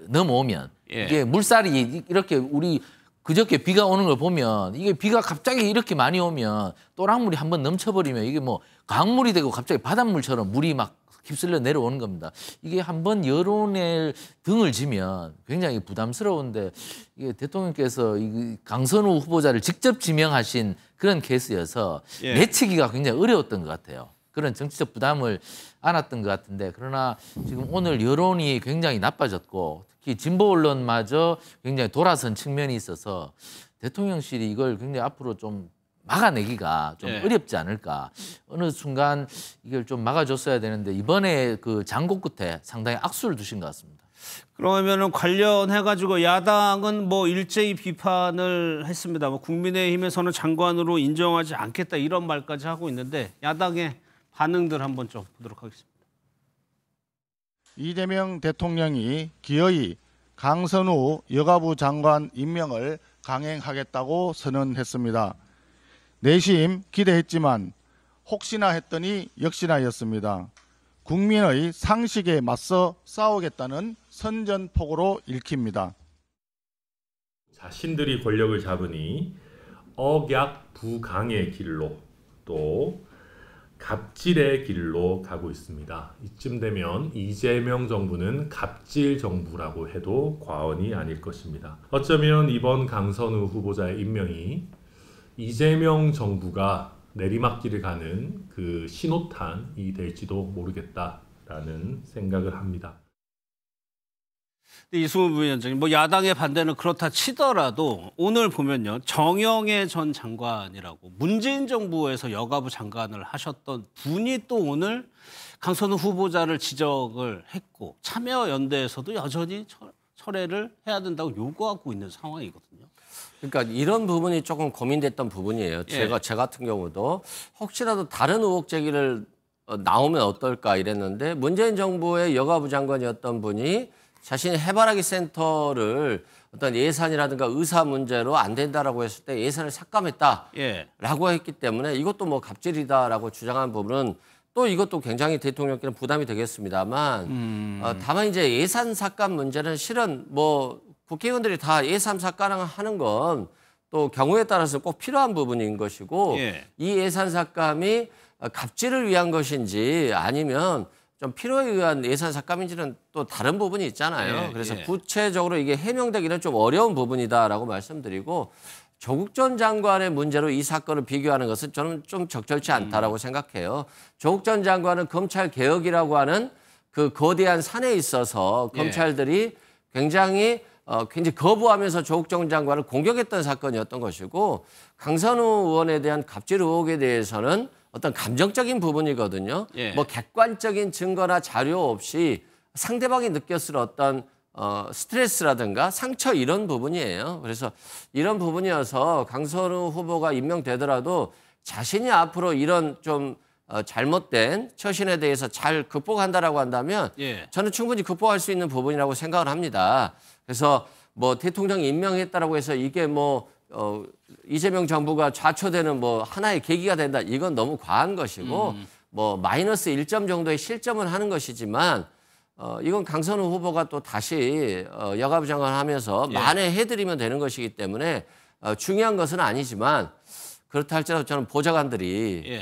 Speaker 19: 넘어오면
Speaker 1: 예.
Speaker 19: 이게 물살이 이렇게 우리 그저께 비가 오는 걸 보면 이게 비가 갑자기 이렇게 많이 오면 또랑물이 한번 넘쳐버리면 이게 뭐 강물이 되고 갑자기 바닷물처럼 물이 막 휩쓸려 내려오는 겁니다. 이게 한번 여론의 등을 지면 굉장히 부담스러운데 이게 대통령께서 이 강선우 후보자를 직접 지명하신 그런 케이스여서
Speaker 1: 예.
Speaker 19: 내치기가 굉장히 어려웠던 것 같아요. 그런 정치적 부담을 안았던 것 같은데 그러나 지금 오늘 여론이 굉장히 나빠졌고 특히 진보 언론마저 굉장히 돌아선 측면이 있어서 대통령실이 이걸 굉장히 앞으로 좀 막아내기가 좀
Speaker 1: 예.
Speaker 19: 어렵지 않을까. 어느 순간 이걸 좀 막아줬어야 되는데 이번에 그 장고 끝에 상당히 악수를 두신 것 같습니다.
Speaker 1: 그러면은 관련해가지고 야당은 뭐 일제히 비판을 했습니다. 뭐 국민의힘에서는 장관으로 인정하지 않겠다 이런 말까지 하고 있는데 야당의 반응들 한번 좀 보도록 하겠습니다.
Speaker 20: 이재명 대통령이 기어이 강선우 여가부 장관 임명을 강행하겠다고 선언했습니다. 내심 기대했지만 혹시나 했더니 역시나였습니다. 국민의 상식에 맞서 싸우겠다는 선전포고로 읽힙니다.
Speaker 21: 자신들이 권력을 잡으니 억약 부강의 길로 또 갑질의 길로 가고 있습니다. 이쯤 되면 이재명 정부는 갑질 정부라고 해도 과언이 아닐 것입니다. 어쩌면 이번 강선우 후보자의 임명이 이재명 정부가 내리막길을 가는 그 신호탄이 될지도 모르겠다라는 생각을 합니다.
Speaker 1: 이승훈 부위원장님, 뭐 야당의 반대는 그렇다 치더라도 오늘 보면요. 정영애 전 장관이라고 문재인 정부에서 여가부 장관을 하셨던 분이 또 오늘 강선우 후보자를 지적을 했고 참여연대에서도 여전히 철회를 해야 된다고 요구하고 있는 상황이거든요.
Speaker 18: 그러니까 이런 부분이 조금 고민됐던 부분이에요.
Speaker 1: 예.
Speaker 18: 제 같은 경우도 혹시라도 다른 의혹 제기를 나오면 어떨까 이랬는데 문재인 정부의 여가부 장관이었던 분이 자신의 해바라기 센터를 어떤 예산이라든가 의사 문제로 안 된다라고 했을 때 예산을 삭감했다라고
Speaker 1: 예.
Speaker 18: 했기 때문에 이것도 뭐 갑질이다라고 주장한 부분은 또 이것도 굉장히 대통령께는 부담이 되겠습니다만 다만 이제 예산 삭감 문제는 실은 뭐 국회의원들이 다 예산 삭감하는 건 또 경우에 따라서 꼭 필요한 부분인 것이고
Speaker 1: 예.
Speaker 18: 이 예산 삭감이 갑질을 위한 것인지 아니면 좀 필요에 의한 예산 삭감인지는 또 다른 부분이 있잖아요.
Speaker 1: 예,
Speaker 18: 그래서
Speaker 1: 예.
Speaker 18: 구체적으로 이게 해명되기는 좀 어려운 부분이다라고 말씀드리고 조국 전 장관의 문제로 이 사건을 비교하는 것은 저는 좀 적절치 않다라고 생각해요. 조국 전 장관은 검찰 개혁이라고 하는 그 거대한 산에 있어서 검찰들이 굉장히 거부하면서 조국 전 장관을 공격했던 사건이었던 것이고 강선우 의원에 대한 갑질 의혹에 대해서는 어떤 감정적인 부분이거든요.
Speaker 1: 예.
Speaker 18: 뭐 객관적인 증거나 자료 없이 상대방이 느꼈을 어떤 스트레스라든가 상처 이런 부분이에요. 그래서 이런 부분이어서 강선우 후보가 임명되더라도 자신이 앞으로 이런 좀 잘못된 처신에 대해서 잘 극복한다라고 한다면
Speaker 1: 예.
Speaker 18: 저는 충분히 극복할 수 있는 부분이라고 생각을 합니다. 그래서 뭐 대통령이 임명했다라고 해서 이게 뭐 이재명 정부가 좌초되는 뭐 하나의 계기가 된다. 이건 너무 과한 것이고 뭐 마이너스 1점 정도의 실점은 하는 것이지만 이건 강선우 후보가 또 다시 여가부 장관 하면서 만회해드리면 되는 것이기 때문에 중요한 것은 아니지만 그렇다 할지라도 저는 보좌관들이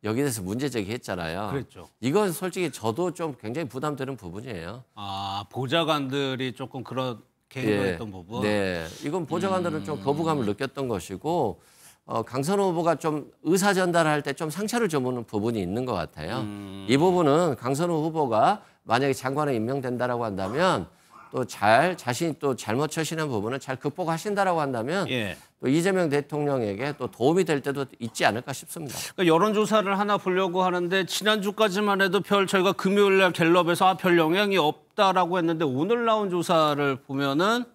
Speaker 18: 여기에 대해서 문제 제기했잖아요.
Speaker 1: 그랬죠.
Speaker 18: 이건 솔직히 저도 좀 굉장히 부담되는 부분이에요.
Speaker 1: 아, 보좌관들이 조금 그렇게 행동했던 부분.
Speaker 18: 네, 이건 보좌관들은 좀 거부감을 느꼈던 것이고 강선우 후보가 좀 의사 전달할 때 좀 상처를 주는 부분이 있는 것 같아요. 이 부분은 강선우 후보가 만약에 장관에 임명된다라고 한다면 또 자신이 또 잘못 처신한 부분은 잘 극복하신다라고 한다면 또 이재명 대통령에게 또 도움이 될 때도 있지 않을까 싶습니다.
Speaker 1: 그러니까 여론조사를 하나 보려고 하는데 지난주까지만 해도 저희가 금요일 날 갤럽에서 별 영향이 없다라고 했는데 오늘 나온 조사를 보면은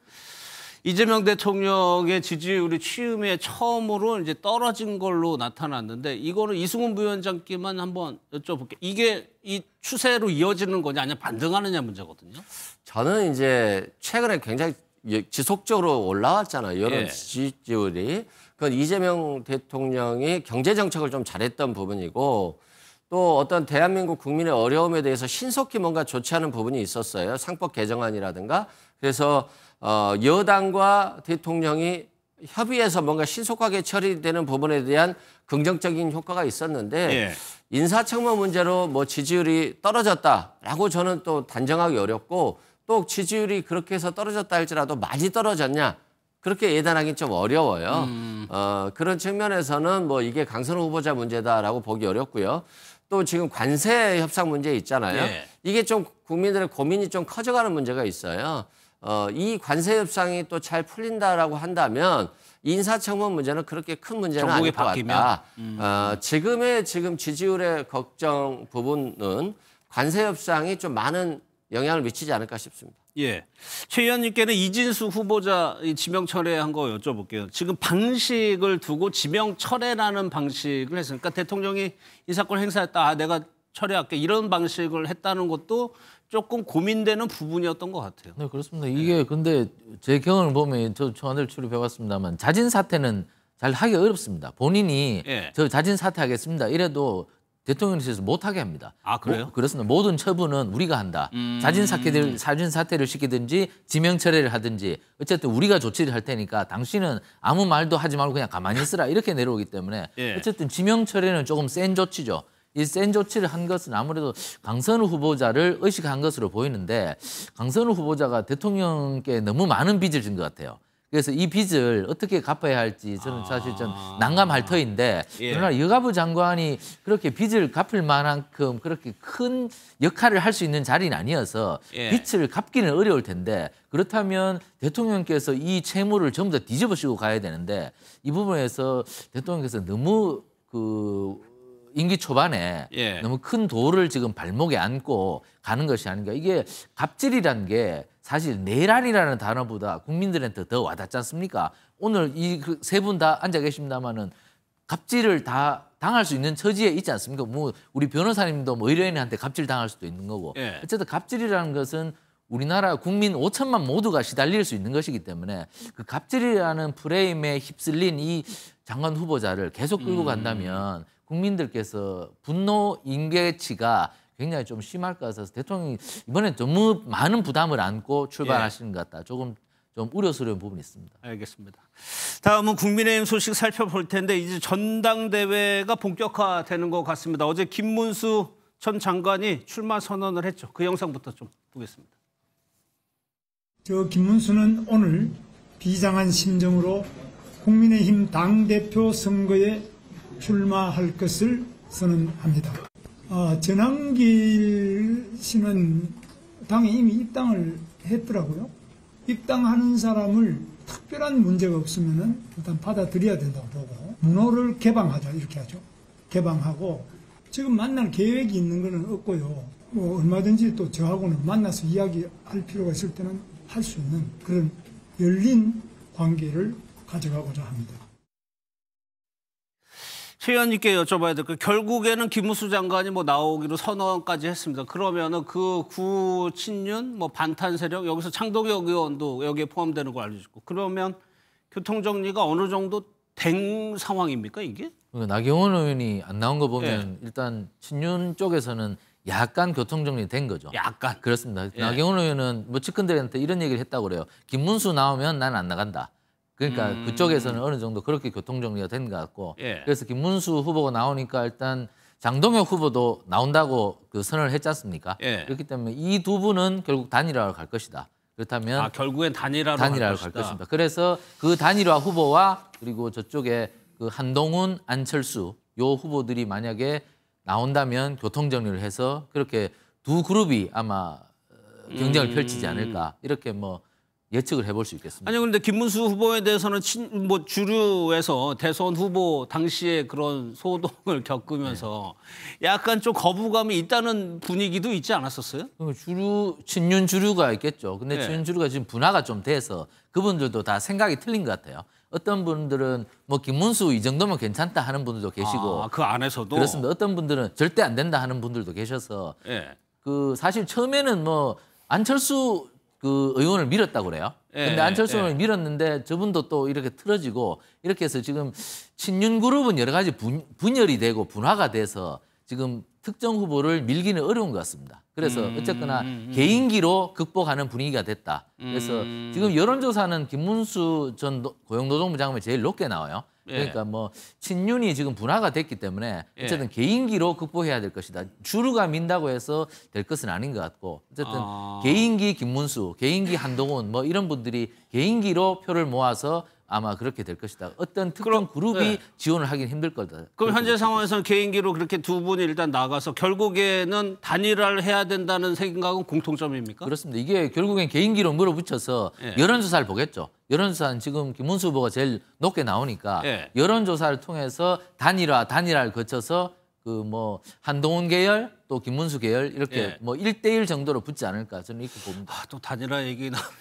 Speaker 1: 이재명 대통령의 지지율이 취임에 처음으로 이제 떨어진 걸로 나타났는데 이거는 이승훈 부위원장께만 한번 여쭤볼게요. 이게 이 추세로 이어지는 거냐 아니면 반등하느냐 문제거든요.
Speaker 18: 저는 이제 최근에 굉장히 지속적으로 올라왔잖아요. 여론 지지율이. 그건 이재명 대통령이 경제 정책을 좀 잘했던 부분이고 또 어떤 대한민국 국민의 어려움에 대해서 신속히 뭔가 조치하는 부분이 있었어요. 상법 개정안이라든가. 그래서 여당과 대통령이 협의해서 뭔가 신속하게 처리되는 부분에 대한 긍정적인 효과가 있었는데 인사청문 문제로 뭐 지지율이 떨어졌다라고 저는 또 단정하기 어렵고 또 지지율이 그렇게 해서 떨어졌다 할지라도 많이 떨어졌냐 그렇게 예단하기는 좀 어려워요. 그런 측면에서는 뭐 이게 강선우 후보자 문제다라고 보기 어렵고요. 또 지금 관세 협상 문제 있잖아요. 이게 좀 국민들의 고민이 좀 커져가는 문제가 있어요. 이 관세 협상이 또 잘 풀린다라고 한다면 인사청문 문제는 그렇게 큰 문제는 아닐 것 같다. 지금 지지율의 걱정 부분은 관세 협상이 좀 많은 영향을 미치지 않을까 싶습니다.
Speaker 1: 예, 최 의원님께는 이진수 후보자 지명 철회한 거 여쭤볼게요. 지금 방식을 두고 지명 철회라는 방식을 했으니까 대통령이 인사권 행사했다. 내가 철회할게. 이런 방식을 했다는 것도 조금 고민되는 부분이었던 것 같아요.
Speaker 19: 네, 그렇습니다. 이게 근데 제 경험을 보면 저 청와대를 출입해봤습니다만 자진 사퇴는 잘 하기 어렵습니다. 본인이 저 자진 사퇴하겠습니다. 이래도 대통령실에서 못하게 합니다.
Speaker 1: 아, 그래요?
Speaker 19: 그렇습니다. 모든 처분은 우리가 한다. 자진 사퇴를 시키든지 지명 철회를 하든지 어쨌든 우리가 조치를 할 테니까 당신은 아무 말도 하지 말고 그냥 가만히 있으라 이렇게 내려오기 때문에 어쨌든 지명 철회는 조금 센 조치죠. 이 센 조치를 한 것은 아무래도 강선우 후보자를 의식한 것으로 보이는데 강선우 후보자가 대통령께 너무 많은 빚을 진 것 같아요. 그래서 이 빚을 어떻게 갚아야 할지 저는 사실 좀 난감할 터인데 그러나 여가부 장관이 그렇게 빚을 갚을 만큼 그렇게 큰 역할을 할 수 있는 자리는 아니어서 빚을 갚기는 어려울 텐데 그렇다면 대통령께서 이 채무를 전부 다 뒤집어쓰고 가야 되는데 이 부분에서 대통령께서 너무 임기 초반에 너무 큰 돌을 지금 발목에 안고 가는 것이 아닌가. 이게 갑질이라는 게 사실 내란이라는 단어보다 국민들한테 더 와닿지 않습니까? 오늘 이 세 분 다 앉아 계십니다마는 갑질을 다 당할 수 있는 처지에 있지 않습니까? 뭐 우리 변호사님도 뭐 의뢰인한테 갑질 당할 수도 있는 거고. 어쨌든 갑질이라는 것은 우리나라 국민 5천만 모두가 시달릴 수 있는 것이기 때문에 그 갑질이라는 프레임에 휩쓸린 이 장관 후보자를 계속 끌고 간다면 국민들께서 분노 임계치가 굉장히 좀 심할 것 같아서 대통령이 이번에 너무 많은 부담을 안고 출발하시는 것 같다. 조금 좀 우려스러운 부분이 있습니다.
Speaker 1: 알겠습니다. 다음은 국민의힘 소식 살펴볼 텐데 이제 전당대회가 본격화되는 것 같습니다. 어제 김문수 전 장관이 출마 선언을 했죠. 그 영상부터 좀 보겠습니다.
Speaker 4: 저 김문수는 오늘 비장한 심정으로 국민의힘 당대표 선거에 출마할 것을 선언합니다. 전한길 씨는 당에 이미 입당을 했더라고요. 입당하는 사람을 특별한 문제가 없으면 일단 받아들여야 된다고 보고 문호를 개방하자 이렇게 하죠. 개방하고 지금 만날 계획이 있는 건 없고요. 뭐 얼마든지 또 저하고는 만나서 이야기할 필요가 있을 때는 할 수 있는 그런 열린 관계를 가져가고자 합니다.
Speaker 1: 최 의원님께 여쭤봐야 될 거 결국에는 김문수 장관이 뭐 나오기로 선언까지 했습니다. 그러면은 그 구친윤 뭐 반탄 세력 여기서 창동혁 의원도 여기에 포함되는 걸 알려주고 그러면 교통 정리가 어느 정도 된 상황입니까 이게?
Speaker 19: 나경원 의원이 안 나온 거 보면 일단 친윤 쪽에서는 약간 교통 정리 된 거죠.
Speaker 1: 약간
Speaker 19: 그렇습니다. 나경원 의원은 뭐 측근들한테 이런 얘기를 했다고 그래요. 김문수 나오면 난 안 나간다. 그러니까 그쪽에서는 어느 정도 그렇게 교통정리가 된 것 같고 그래서 김문수 후보가 나오니까 일단 장동혁 후보도 나온다고 그 선언을 했지 않습니까? 그렇기 때문에 이 두 분은 결국 단일화로 갈 것이다. 그렇다면
Speaker 1: 결국엔 단일화로 갈 것이다.
Speaker 19: 그래서 그 단일화 후보와 그리고 저쪽에 그 한동훈, 안철수 요 후보들이 만약에 나온다면 교통정리를 해서 그렇게 두 그룹이 아마 경쟁을 펼치지 않을까 이렇게 뭐 예측을 해볼 수 있겠습니다.
Speaker 1: 아니 그런데 김문수 후보에 대해서는 뭐 주류에서 대선 후보 당시에 그런 소동을 겪으면서 약간 좀 거부감이 있다는 분위기도 있지 않았었어요?
Speaker 19: 친윤 주류가 있겠죠. 근데
Speaker 1: 네.
Speaker 19: 친윤 주류가 지금 분화가 좀 돼서 그분들도 다 생각이 틀린 것 같아요. 어떤 분들은 뭐 김문수 이 정도면 괜찮다 하는 분들도 계시고
Speaker 1: 그 안에서도
Speaker 19: 그렇습니다. 어떤 분들은 절대 안 된다 하는 분들도 계셔서 그 사실 처음에는 뭐 안철수 그 의원을 밀었다고 그래요. 근데 안철수 의원을 밀었는데 저분도 또 이렇게 틀어지고 이렇게 해서 지금 친윤 그룹은 여러 가지 분열이 되고 분화가 돼서 지금 특정 후보를 밀기는 어려운 것 같습니다. 그래서 어쨌거나 개인기로 극복하는 분위기가 됐다. 그래서 지금 여론조사는 김문수 전 고용노동부 장관이 제일 높게 나와요. 그러니까 뭐 친윤이 지금 분화가 됐기 때문에 어쨌든 개인기로 극복해야 될 것이다. 주류가 민다고 해서 될 것은 아닌 것 같고 어쨌든 개인기 김문수, 개인기 한동훈 뭐 이런 분들이 개인기로 표를 모아서 아마 그렇게 될 것이다. 어떤 특정 그룹이 지원을 하긴 힘들 거다.
Speaker 1: 그럼 현재 상황에서는 개인기로 그렇게 두 분이 일단 나가서 결국에는 단일화를 해야 된다는 생각은 공통점입니까?
Speaker 19: 그렇습니다. 이게 결국엔 개인기로 물어붙여서 여론조사를 보겠죠. 여론조사는 지금 김문수 후보가 제일 높게 나오니까 여론조사를 통해서 단일화를 거쳐서 그 뭐 한동훈 계열 또 김문수 계열 이렇게 뭐 1대1 정도로 붙지 않을까 저는 이렇게 봅니다.
Speaker 1: 또 단일화 얘기 나오니까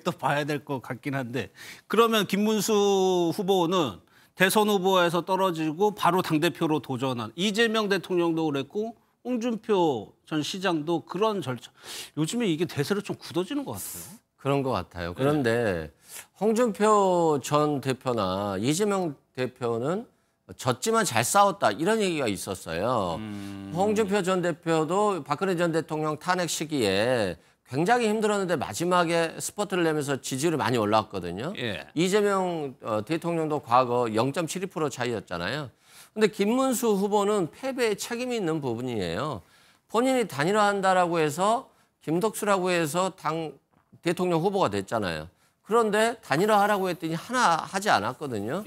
Speaker 1: 또 봐야 될 것 같긴 한데 그러면 김문수 후보는 대선 후보에서 떨어지고 바로 당대표로 도전한 이재명 대통령도 그랬고 홍준표 전 시장도 그런 절차. 요즘에 이게 대세로 좀 굳어지는 것 같아요.
Speaker 18: 그런 것 같아요. 그런데 홍준표 전 대표나 이재명 대표는 졌지만 잘 싸웠다 이런 얘기가 있었어요. 홍준표 전 대표도 박근혜 전 대통령 탄핵 시기에 굉장히 힘들었는데 마지막에 스포트를 내면서 지지율이 많이 올라왔거든요. 이재명 대통령도 과거 0.72% 차이였잖아요. 근데 김문수 후보는 패배에 책임이 있는 부분이에요. 본인이 단일화한다라고 해서 김덕수라고 해서 당 대통령 후보가 됐잖아요. 그런데 단일화하라고 했더니 하나 하지 않았거든요.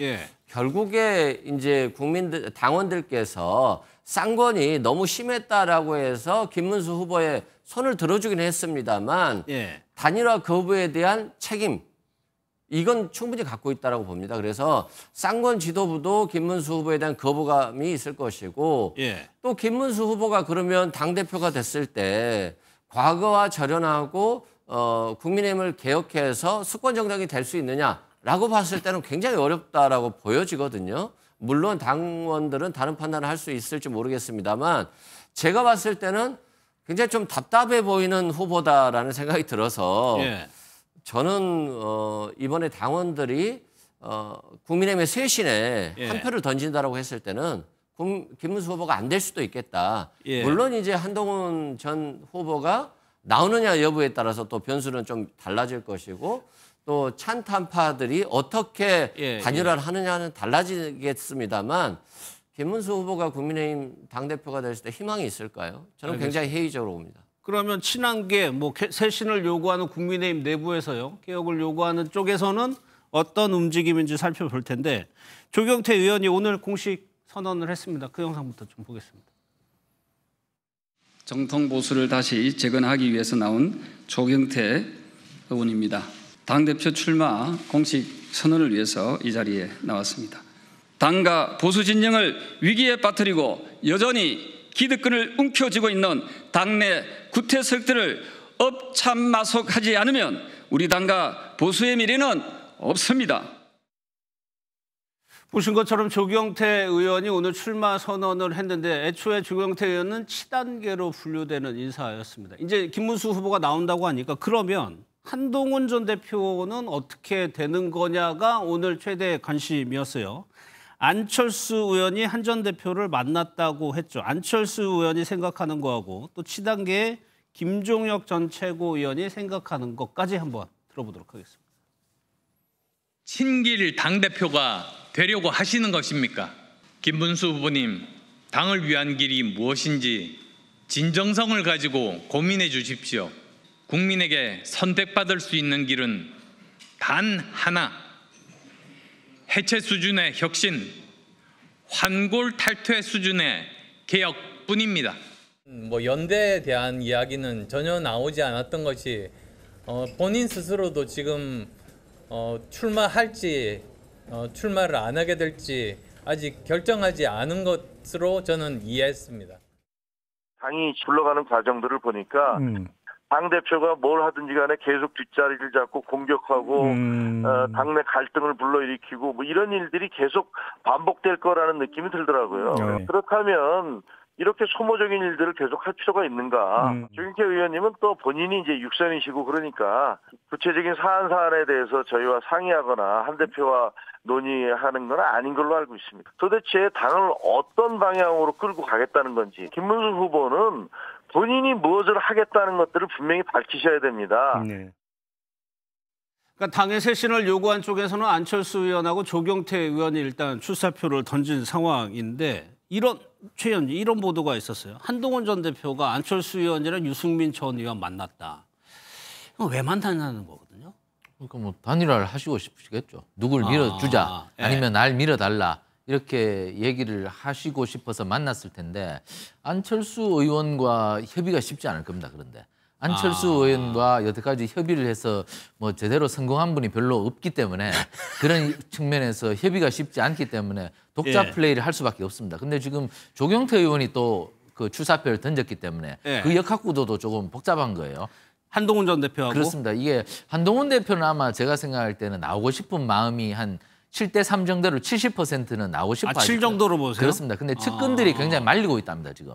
Speaker 18: 결국에 이제 당원들께서 쌍권이 너무 심했다라고 해서 김문수 후보의 손을 들어주긴 했습니다만 단일화 거부에 대한 책임 이건 충분히 갖고 있다라고 봅니다. 그래서 쌍권 지도부도 김문수 후보에 대한 거부감이 있을 것이고 또 김문수 후보가 그러면 당대표가 됐을 때 과거와 절연하고 국민의힘을 개혁해서 수권정당이 될 수 있느냐라고 봤을 때는 굉장히 어렵다라고 보여지거든요. 물론 당원들은 다른 판단을 할 수 있을지 모르겠습니다만 제가 봤을 때는 굉장히 좀 답답해 보이는 후보다라는 생각이 들어서 저는 이번에 당원들이 국민의힘의 쇄신에 한 표를 던진다라고 했을 때는 김문수 후보가 안 될 수도 있겠다. 물론 이제 한동훈 전 후보가 나오느냐 여부에 따라서 또 변수는 좀 달라질 것이고 또 찬탄파들이 어떻게 단일화를 하느냐는 달라지겠습니다만 김문수 후보가 국민의힘 당대표가 됐을 때 희망이 있을까요? 저는 굉장히 회의적으로 봅니다.
Speaker 1: 그러면 친한계, 뭐 쇄신을 요구하는 국민의힘 내부에서요, 개혁을 요구하는 쪽에서는 어떤 움직임인지 살펴볼 텐데 조경태 의원이 오늘 공식 선언을 했습니다. 그 영상부터 좀 보겠습니다.
Speaker 5: 정통 보수를 다시 재건하기 위해서 나온 조경태 의원입니다. 당대표 출마 공식 선언을 위해서 이 자리에 나왔습니다. 당과 보수 진영을 위기에 빠뜨리고 여전히 기득권을 움켜쥐고 있는 당내 구태석들을 업참마속하지 않으면 우리 당과 보수의 미래는 없습니다.
Speaker 1: 보신 것처럼 조경태 의원이 오늘 출마 선언을 했는데 애초에 조경태 의원은 치단계로 분류되는 인사였습니다. 이제 김문수 후보가 나온다고 하니까 그러면 한동훈 전 대표는 어떻게 되는 거냐가 오늘 최대 관심이었어요. 안철수 의원이 한 전 대표를 만났다고 했죠. 안철수 의원이 생각하는 거하고 또 치단계의 김종혁 전 최고위원이 생각하는 것까지 한번 들어보도록 하겠습니다.
Speaker 22: 친길 당대표가 되려고 하시는 것입니까? 김문수 후보님, 당을 위한 길이 무엇인지 진정성을 가지고 고민해 주십시오. 국민에게 선택받을 수 있는 길은 단 하나. 해체 수준의 혁신, 환골 탈퇴 수준의 개혁뿐입니다. 연대에 대한 이야기는 전혀 나오지 않았던 것이 본인 스스로도 지금 출마할지 출마를 안 하게 될지 아직 결정하지 않은 것으로 저는 이해했습니다.
Speaker 7: 당이 굴러가는 과정들을 보니까 당대표가 뭘 하든지 간에 계속 뒷자리를 잡고 공격하고 당내 갈등을 불러일으키고 뭐 이런 일들이 계속 반복될 거라는 느낌이 들더라고요. 그렇다면 이렇게 소모적인 일들을 계속 할 필요가 있는가. 조경태 의원님은 또 본인이 이제 육선이시고 그러니까 구체적인 사안에 대해서 저희와 상의하거나 한 대표와 논의하는 건 아닌 걸로 알고 있습니다. 도대체 당을 어떤 방향으로 끌고 가겠다는 건지 김문수 후보는 본인이 무엇을 하겠다는 것들을 분명히 밝히셔야 됩니다.
Speaker 1: 네. 그러니까 당의 쇄신을 요구한 쪽에서는 안철수 의원하고 조경태 의원이 일단 출사표를 던진 상황인데 최 의원님 이런 보도가 있었어요. 한동훈 전 대표가 안철수 의원이랑 유승민 전 의원 만났다. 왜 만났냐는 거거든요.
Speaker 19: 그러니까 뭐 단일화를 하시고 싶으시겠죠. 누굴 밀어주자 아니면 날 밀어달라 이렇게 얘기를 하시고 싶어서 만났을 텐데 안철수 의원과 협의가 쉽지 않을 겁니다. 그런데 안철수 의원과 여태까지 협의를 해서 뭐 제대로 성공한 분이 별로 없기 때문에 그런 측면에서 협의가 쉽지 않기 때문에 독자 플레이를 할 수밖에 없습니다. 근데 지금 조경태 의원이 또 그 출사표를 던졌기 때문에 그 역학구도도 조금 복잡한 거예요.
Speaker 1: 한동훈 전 대표하고?
Speaker 19: 그렇습니다. 이게 한동훈 대표는 아마 제가 생각할 때는 나오고 싶은 마음이 한 7대3 정도로 70%는 나오고 싶어 하시죠.
Speaker 1: 7 정도로 보세요?
Speaker 19: 그렇습니다. 근데 측근들이 굉장히 말리고 있답니다, 지금.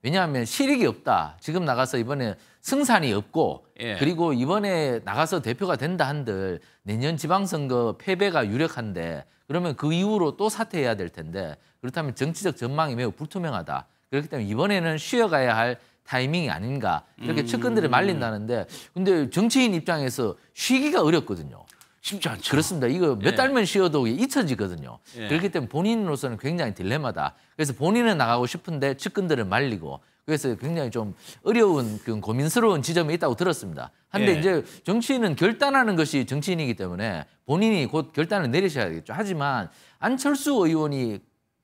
Speaker 19: 왜냐하면 실익이 없다. 지금 나가서 이번에 승산이 없고 그리고 이번에 나가서 대표가 된다 한들 내년 지방선거 패배가 유력한데 그러면 그 이후로 또 사퇴해야 될 텐데 그렇다면 정치적 전망이 매우 불투명하다. 그렇기 때문에 이번에는 쉬어가야 할 타이밍이 아닌가 이렇게 측근들이 말린다는데 근데 정치인 입장에서 쉬기가 어렵거든요.
Speaker 1: 쉽지 않죠.
Speaker 19: 그렇습니다. 이거 몇 달만 쉬어도 잊혀지거든요. 그렇기 때문에 본인으로서는 굉장히 딜레마다. 그래서 본인은 나가고 싶은데 측근들을 말리고 그래서 굉장히 좀 어려운 고민스러운 지점이 있다고 들었습니다. 한데 이제 정치인은 결단하는 것이 정치인이기 때문에 본인이 곧 결단을 내리셔야겠죠. 하지만 안철수 의원이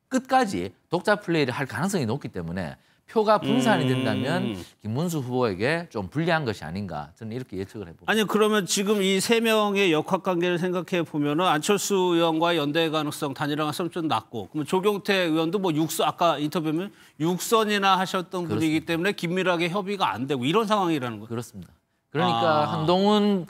Speaker 19: 끝까지 독자 플레이를 할 가능성이 높기 때문에 표가 분산이 된다면 김문수 후보에게 좀 불리한 것이 아닌가 저는 이렇게 예측을 해봅니다.
Speaker 1: 아니 그러면 지금 이 세 명의 역학관계를 생각해 보면은 안철수 의원과 연대 가능성, 단일화 가능성 좀 낮고, 그러면 조경태 의원도 뭐 아까 인터뷰면 6선이나 하셨던 분이기 때문에 긴밀하게 협의가 안 되고 이런 상황이라는 거예요.
Speaker 19: 그렇습니다. 그러니까 한동훈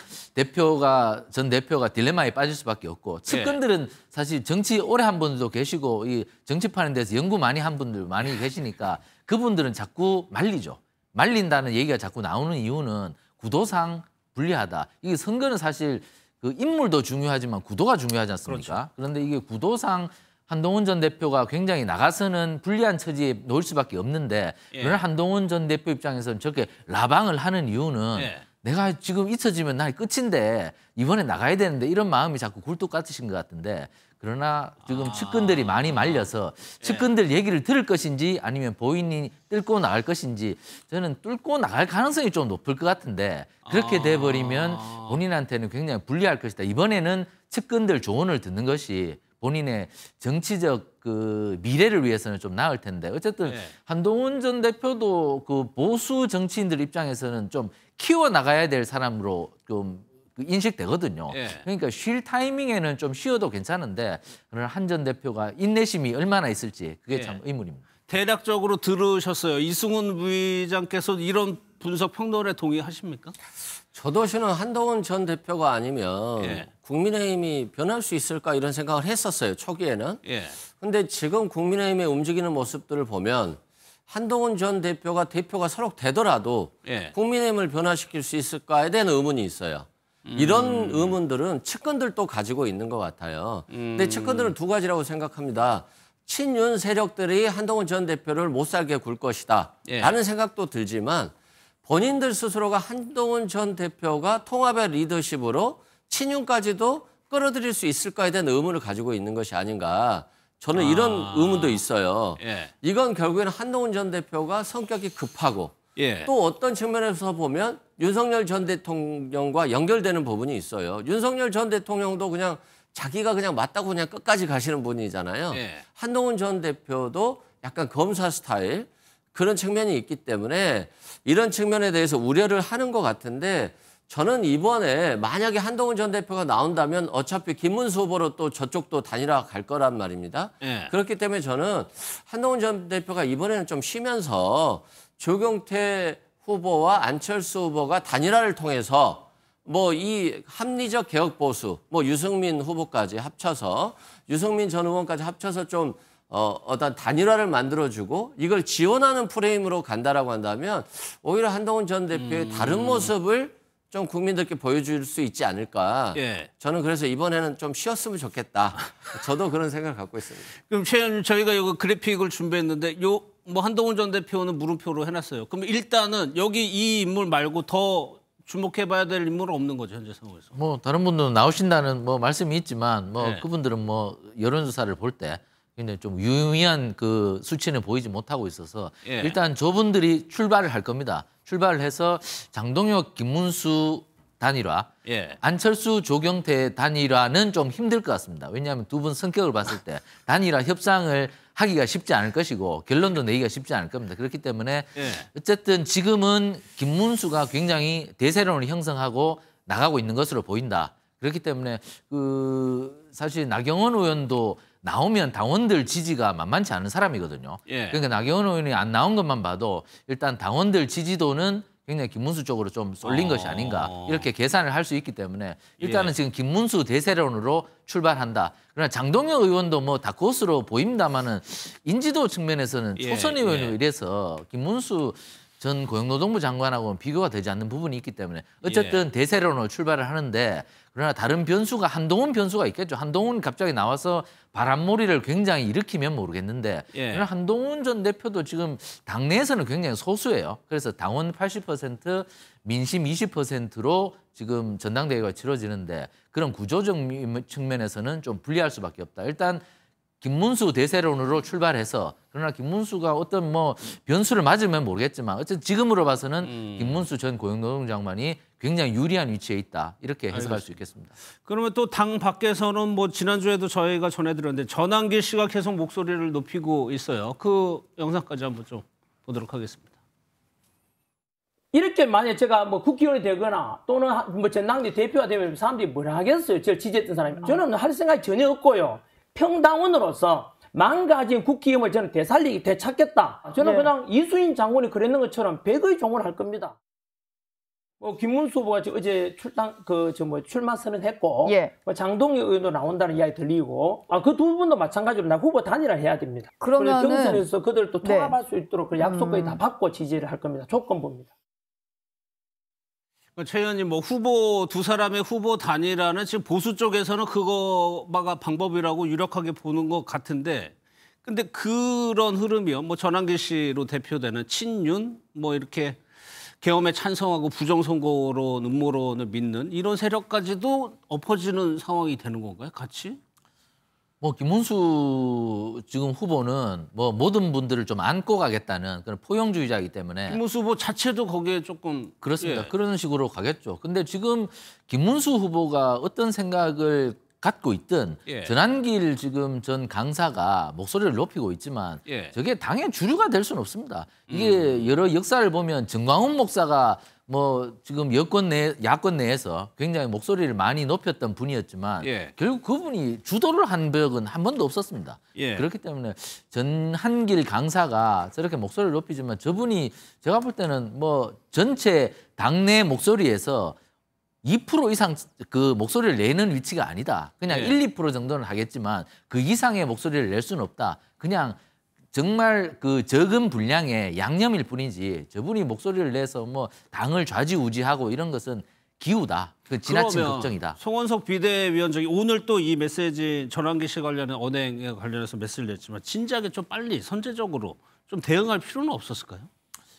Speaker 19: 전 대표가 딜레마에 빠질 수밖에 없고 측근들은 사실 정치 오래 한 분들도 계시고 이 정치판에 대해서 연구 많이 한 분들 많이 계시니까 그분들은 자꾸 말리죠. 말린다는 얘기가 자꾸 나오는 이유는 구도상 불리하다. 이게 선거는 사실 그 인물도 중요하지만 구도가 중요하지 않습니까? 그렇죠. 그런데 이게 구도상 한동훈 전 대표가 굉장히 나가서는 불리한 처지에 놓일 수밖에 없는데 그러나 한동훈 전 대표 입장에서는 저렇게 라방을 하는 이유는 내가 지금 잊혀지면 날 끝인데 이번에 나가야 되는데 이런 마음이 자꾸 굴뚝 같으신 것 같은데 그러나 지금 측근들이 많이 말려서 측근들 얘기를 들을 것인지 아니면 본인이 뚫고 나갈 것인지 저는 뚫고 나갈 가능성이 좀 높을 것 같은데 그렇게 돼버리면 본인한테는 굉장히 불리할 것이다. 이번에는 측근들 조언을 듣는 것이 본인의 정치적 그 미래를 위해서는 좀 나을 텐데 어쨌든 한동훈 전 대표도 그 보수 정치인들 입장에서는 좀 키워 나가야 될 사람으로 좀 인식되거든요. 그러니까 쉴 타이밍에는 좀 쉬어도 괜찮은데 그러나 한 전 대표가 인내심이 얼마나 있을지 그게 참 의문입니다.
Speaker 1: 대략적으로 들으셨어요. 이승훈 부의장께서 이런 분석 평론에 동의하십니까?
Speaker 18: 저도 실은 한동훈 전 대표가 아니면 국민의힘이 변할 수 있을까 이런 생각을 했었어요. 초기에는. 근데 지금 국민의힘의 움직이는 모습들을 보면 한동훈 전 대표가 설록되더라도 국민의힘을 변화시킬 수 있을까에 대한 의문이 있어요. 이런 의문들은 측근들도 가지고 있는 것 같아요. 근데 측근들은 두 가지라고 생각합니다. 친윤 세력들이 한동훈 전 대표를 못 살게 굴 것이다 라는 생각도 들지만 본인들 스스로가 한동훈 전 대표가 통합의 리더십으로 친윤까지도 끌어들일 수 있을까에 대한 의문을 가지고 있는 것이 아닌가. 저는 이런 의문도 있어요. 이건 결국에는 한동훈 전 대표가 성격이 급하고 또 어떤 측면에서 보면 윤석열 전 대통령과 연결되는 부분이 있어요. 윤석열 전 대통령도 그냥 자기가 그냥 맞다고 그냥 끝까지 가시는 분이잖아요.
Speaker 1: 예.
Speaker 18: 한동훈 전 대표도 약간 검사 스타일 그런 측면이 있기 때문에 이런 측면에 대해서 우려를 하는 것 같은데 저는 이번에 만약에 한동훈 전 대표가 나온다면 어차피 김문수 후보로 또 저쪽도 단일화 갈 거란 말입니다.
Speaker 1: 예.
Speaker 18: 그렇기 때문에 저는 한동훈 전 대표가 이번에는 좀 쉬면서 조경태 후보와 안철수 후보가 단일화를 통해서 뭐 이 합리적 개혁 보수, 뭐 유승민 후보까지 합쳐서 유승민 전 의원까지 합쳐서 좀 어떤 단일화를 만들어주고 이걸 지원하는 프레임으로 간다라고 한다면 오히려 한동훈 전 대표의 다른 모습을 좀 국민들께 보여줄 수 있지 않을까.
Speaker 1: 예.
Speaker 18: 저는 그래서 이번에는 좀 쉬었으면 좋겠다. 저도 그런 생각을 갖고 있습니다.
Speaker 1: 그럼 최 의원님 저희가 이거 그래픽을 준비했는데 뭐 한동훈 전 대표는 물음표로 해놨어요. 그럼 일단은 여기 이 인물 말고 더 주목해봐야 될 인물은 없는 거죠, 현재 상황에서.
Speaker 19: 뭐 다른 분들은 나오신다는 뭐 말씀이 있지만 뭐
Speaker 1: 네.
Speaker 19: 그분들은 뭐 여론조사를 볼 때 굉장히 좀 유의미한 그 수치는 보이지 못하고 있어서
Speaker 1: 예.
Speaker 19: 일단 저분들이 출발을 할 겁니다. 출발을 해서 장동혁, 김문수 단일화,
Speaker 1: 예.
Speaker 19: 안철수, 조경태 단일화는 좀 힘들 것 같습니다. 왜냐하면 두 분 성격을 봤을 때 단일화 협상을 하기가 쉽지 않을 것이고 결론도 내기가 쉽지 않을 겁니다. 그렇기 때문에
Speaker 1: 예.
Speaker 19: 어쨌든 지금은 김문수가 굉장히 대세론을 형성하고 나가고 있는 것으로 보인다. 그렇기 때문에 그 사실 나경원 의원도 나오면 당원들 지지가 만만치 않은 사람이거든요.
Speaker 1: 예.
Speaker 19: 그러니까 나경원 의원이 안 나온 것만 봐도 일단 당원들 지지도는 굉장히 김문수 쪽으로 좀 쏠린 것이 아닌가 이렇게 계산을 할 수 있기 때문에 일단은
Speaker 1: 예.
Speaker 19: 지금 김문수 대세론으로 출발한다. 그러나 장동혁 의원도 뭐 다크호스로 보입니다마는 인지도 측면에서는
Speaker 1: 예,
Speaker 19: 초선 의원이
Speaker 1: 예.
Speaker 19: 이래서 김문수 전 고용노동부 장관하고는 비교가 되지 않는 부분이 있기 때문에 어쨌든 대세론으로 출발을 하는데 그러나 다른 변수가 한동훈 변수가 있겠죠. 한동훈 갑자기 나와서 바람몰이를 굉장히 일으키면 모르겠는데
Speaker 1: 예.
Speaker 19: 그러나 한동훈 전 대표도 지금 당내에서는 굉장히 소수예요. 그래서 당원 80%, 민심 20%로 지금 전당대회가 치러지는데 그런 구조적 측면에서는 좀 불리할 수밖에 없다. 일단 김문수 대세론으로 출발해서 그러나 김문수가 어떤 뭐 변수를 맞으면 모르겠지만 어쨌든 지금으로 봐서는 김문수 전 고용노동 장관이 굉장히 유리한 위치에 있다. 이렇게 해석할 수 있겠습니다.
Speaker 1: 그러면 또 당 밖에서는 뭐 지난주에도 저희가 전해드렸는데 전환길 씨가 계속 목소리를 높이고 있어요. 그 영상까지 한번 좀 보도록 하겠습니다.
Speaker 6: 이렇게 만약에 제가 뭐 국회의원이 되거나 또는 뭐 전당대 대표가 되면 사람들이 뭐라 하겠어요? 저를 지지했던 사람이. 저는 할 생각이 전혀 없고요. 평당원으로서 망가진 국회의원을 저는 되살리기 되찾겠다. 저는 그냥 이수인 장관이 그랬는 것처럼 100의 종을 할 겁니다. 뭐 김문수 후보가 어제 출마 선언했고 뭐 장동혁 의원도 나온다는 이야기 들리고 그 두 분도 마찬가지로 나 후보 단일화 해야 됩니다.
Speaker 9: 그러면은
Speaker 6: 경선에서 그들 또 통합할 수 있도록 그 약속까지 다 받고 지지를 할 겁니다. 조건부입니다.
Speaker 1: 최 의원님, 뭐 후보 두 사람의 후보 단일화는 지금 보수 쪽에서는 그거가 방법이라고 유력하게 보는 것 같은데, 근데 그런 흐름이요. 뭐 전환길 씨로 대표되는 친윤, 뭐 이렇게 계엄에 찬성하고 부정선거로 음모론을 믿는 이런 세력까지도 엎어지는 상황이 되는 건가요? 같이?
Speaker 19: 뭐 김문수 지금 후보는 뭐 모든 분들을 좀 안고 가겠다는 그런 포용주의자이기 때문에
Speaker 1: 김문수 후보 자체도 거기에 조금
Speaker 19: 그렇습니다. 그런 식으로 가겠죠. 근데 지금 김문수 후보가 어떤 생각을 갖고 있든 전환길 지금 전 강사가 목소리를 높이고 있지만 저게 당의 주류가 될 수는 없습니다. 이게 여러 역사를 보면 정광훈 목사가 뭐 지금 야권 내에서 굉장히 목소리를 많이 높였던 분이었지만 결국 그분이 주도를 한 적은 한 번도 없었습니다. 그렇기 때문에 전한길 강사가 저렇게 목소리를 높이지만 저분이 제가 볼 때는 뭐 전체 당내 목소리에서 2% 이상 그 목소리를 내는 위치가 아니다. 그냥 1, 2% 정도는 하겠지만 그 이상의 목소리를 낼 수는 없다. 그냥 정말 그 적은 분량의 양념일 뿐이지 저분이 목소리를 내서 뭐 당을 좌지우지하고 이런 것은 기우다. 그 지나친 걱정이다.
Speaker 1: 송원석 비대위원장이 오늘 또 이 메시지 전환길 씨 관련해 언행에 관련해서 메시지를 냈지만 진작에 좀 빨리 선제적으로 좀 대응할 필요는 없었을까요?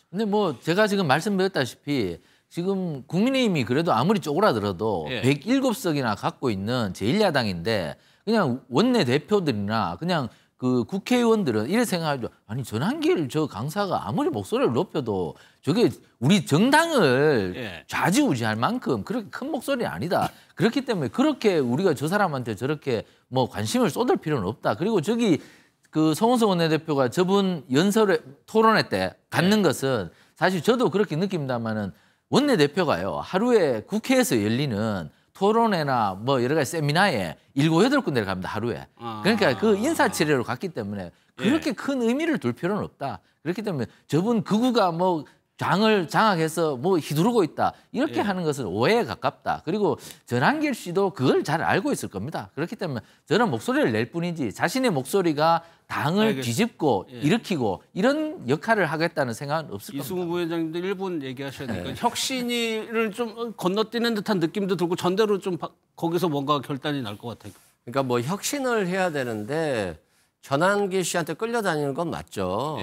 Speaker 19: 근데 뭐 제가 지금 말씀드렸다시피 지금 국민의힘이 그래도 아무리 쪼그라들어도 107석이나 갖고 있는 제1야당인데 그냥 원내 대표들이나 그냥 그 국회의원들은 이래 생각하죠. 아니 전한길 저 강사가 아무리 목소리를 높여도 저게 우리 정당을 좌지우지할 만큼 그렇게 큰 목소리 아니다. 그렇기 때문에 그렇게 우리가 저 사람한테 저렇게 뭐 관심을 쏟을 필요는 없다. 그리고 저기 그 송원석 원내대표가 저번 연설회 토론회 때 갖는 것은 사실 저도 그렇게 느낍니다만은 원내대표가요 하루에 국회에서 열리는 토론회나 뭐 여러 가지 세미나에 7, 8군데를 갑니다, 하루에. 그러니까 그 인사치레로 갔기 때문에 그렇게 큰 의미를 둘 필요는 없다. 그렇기 때문에 저분 극우가 뭐 장을 장악해서 뭐 휘두르고 있다. 이렇게 하는 것은 오해에 가깝다. 그리고 전한길 씨도 그걸 잘 알고 있을 겁니다. 그렇기 때문에 저는 목소리를 낼 뿐이지 자신의 목소리가 당을 뒤집고 일으키고 이런 역할을 하겠다는 생각은 없을 겁니다.
Speaker 1: 이승우 부회장님도 1분 얘기하셔야 되니까 혁신위를 좀 건너뛰는 듯한 느낌도 들고 전대로 좀 거기서 뭔가 결단이 날 것 같아요.
Speaker 18: 그러니까 뭐 혁신을 해야 되는데 전한길 씨한테 끌려다니는 건 맞죠.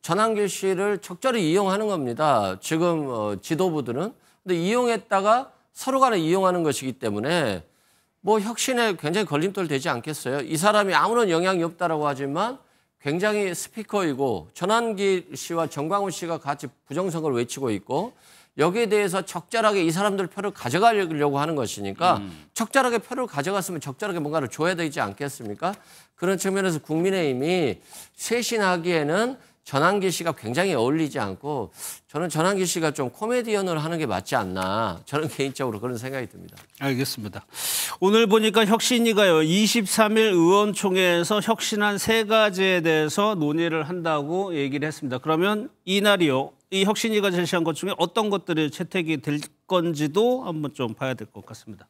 Speaker 18: 전한길 씨를 적절히 이용하는 겁니다. 지금 지도부들은. 근데 이용했다가 서로 간에 이용하는 것이기 때문에 뭐 혁신에 굉장히 걸림돌 되지 않겠어요? 이 사람이 아무런 영향이 없다라고 하지만 굉장히 스피커이고 전한길 씨와 정광훈 씨가 같이 부정선거를 외치고 있고 여기에 대해서 적절하게 이 사람들 표를 가져가려고 하는 것이니까 적절하게 표를 가져갔으면 적절하게 뭔가를 줘야 되지 않겠습니까? 그런 측면에서 국민의힘이 쇄신하기에는 전한길 씨가 굉장히 어울리지 않고 저는 전한길 씨가 좀 코미디언을 하는 게 맞지 않나 저는 개인적으로 그런 생각이 듭니다.
Speaker 1: 알겠습니다. 오늘 보니까 혁신위가요 23일 의원총회에서 혁신안 3가지에 대해서 논의를 한다고 얘기를 했습니다. 그러면 이날이요. 이 혁신위가 제시한 것 중에 어떤 것들이 채택이 될 건지도 한번 좀 봐야 될 것 같습니다.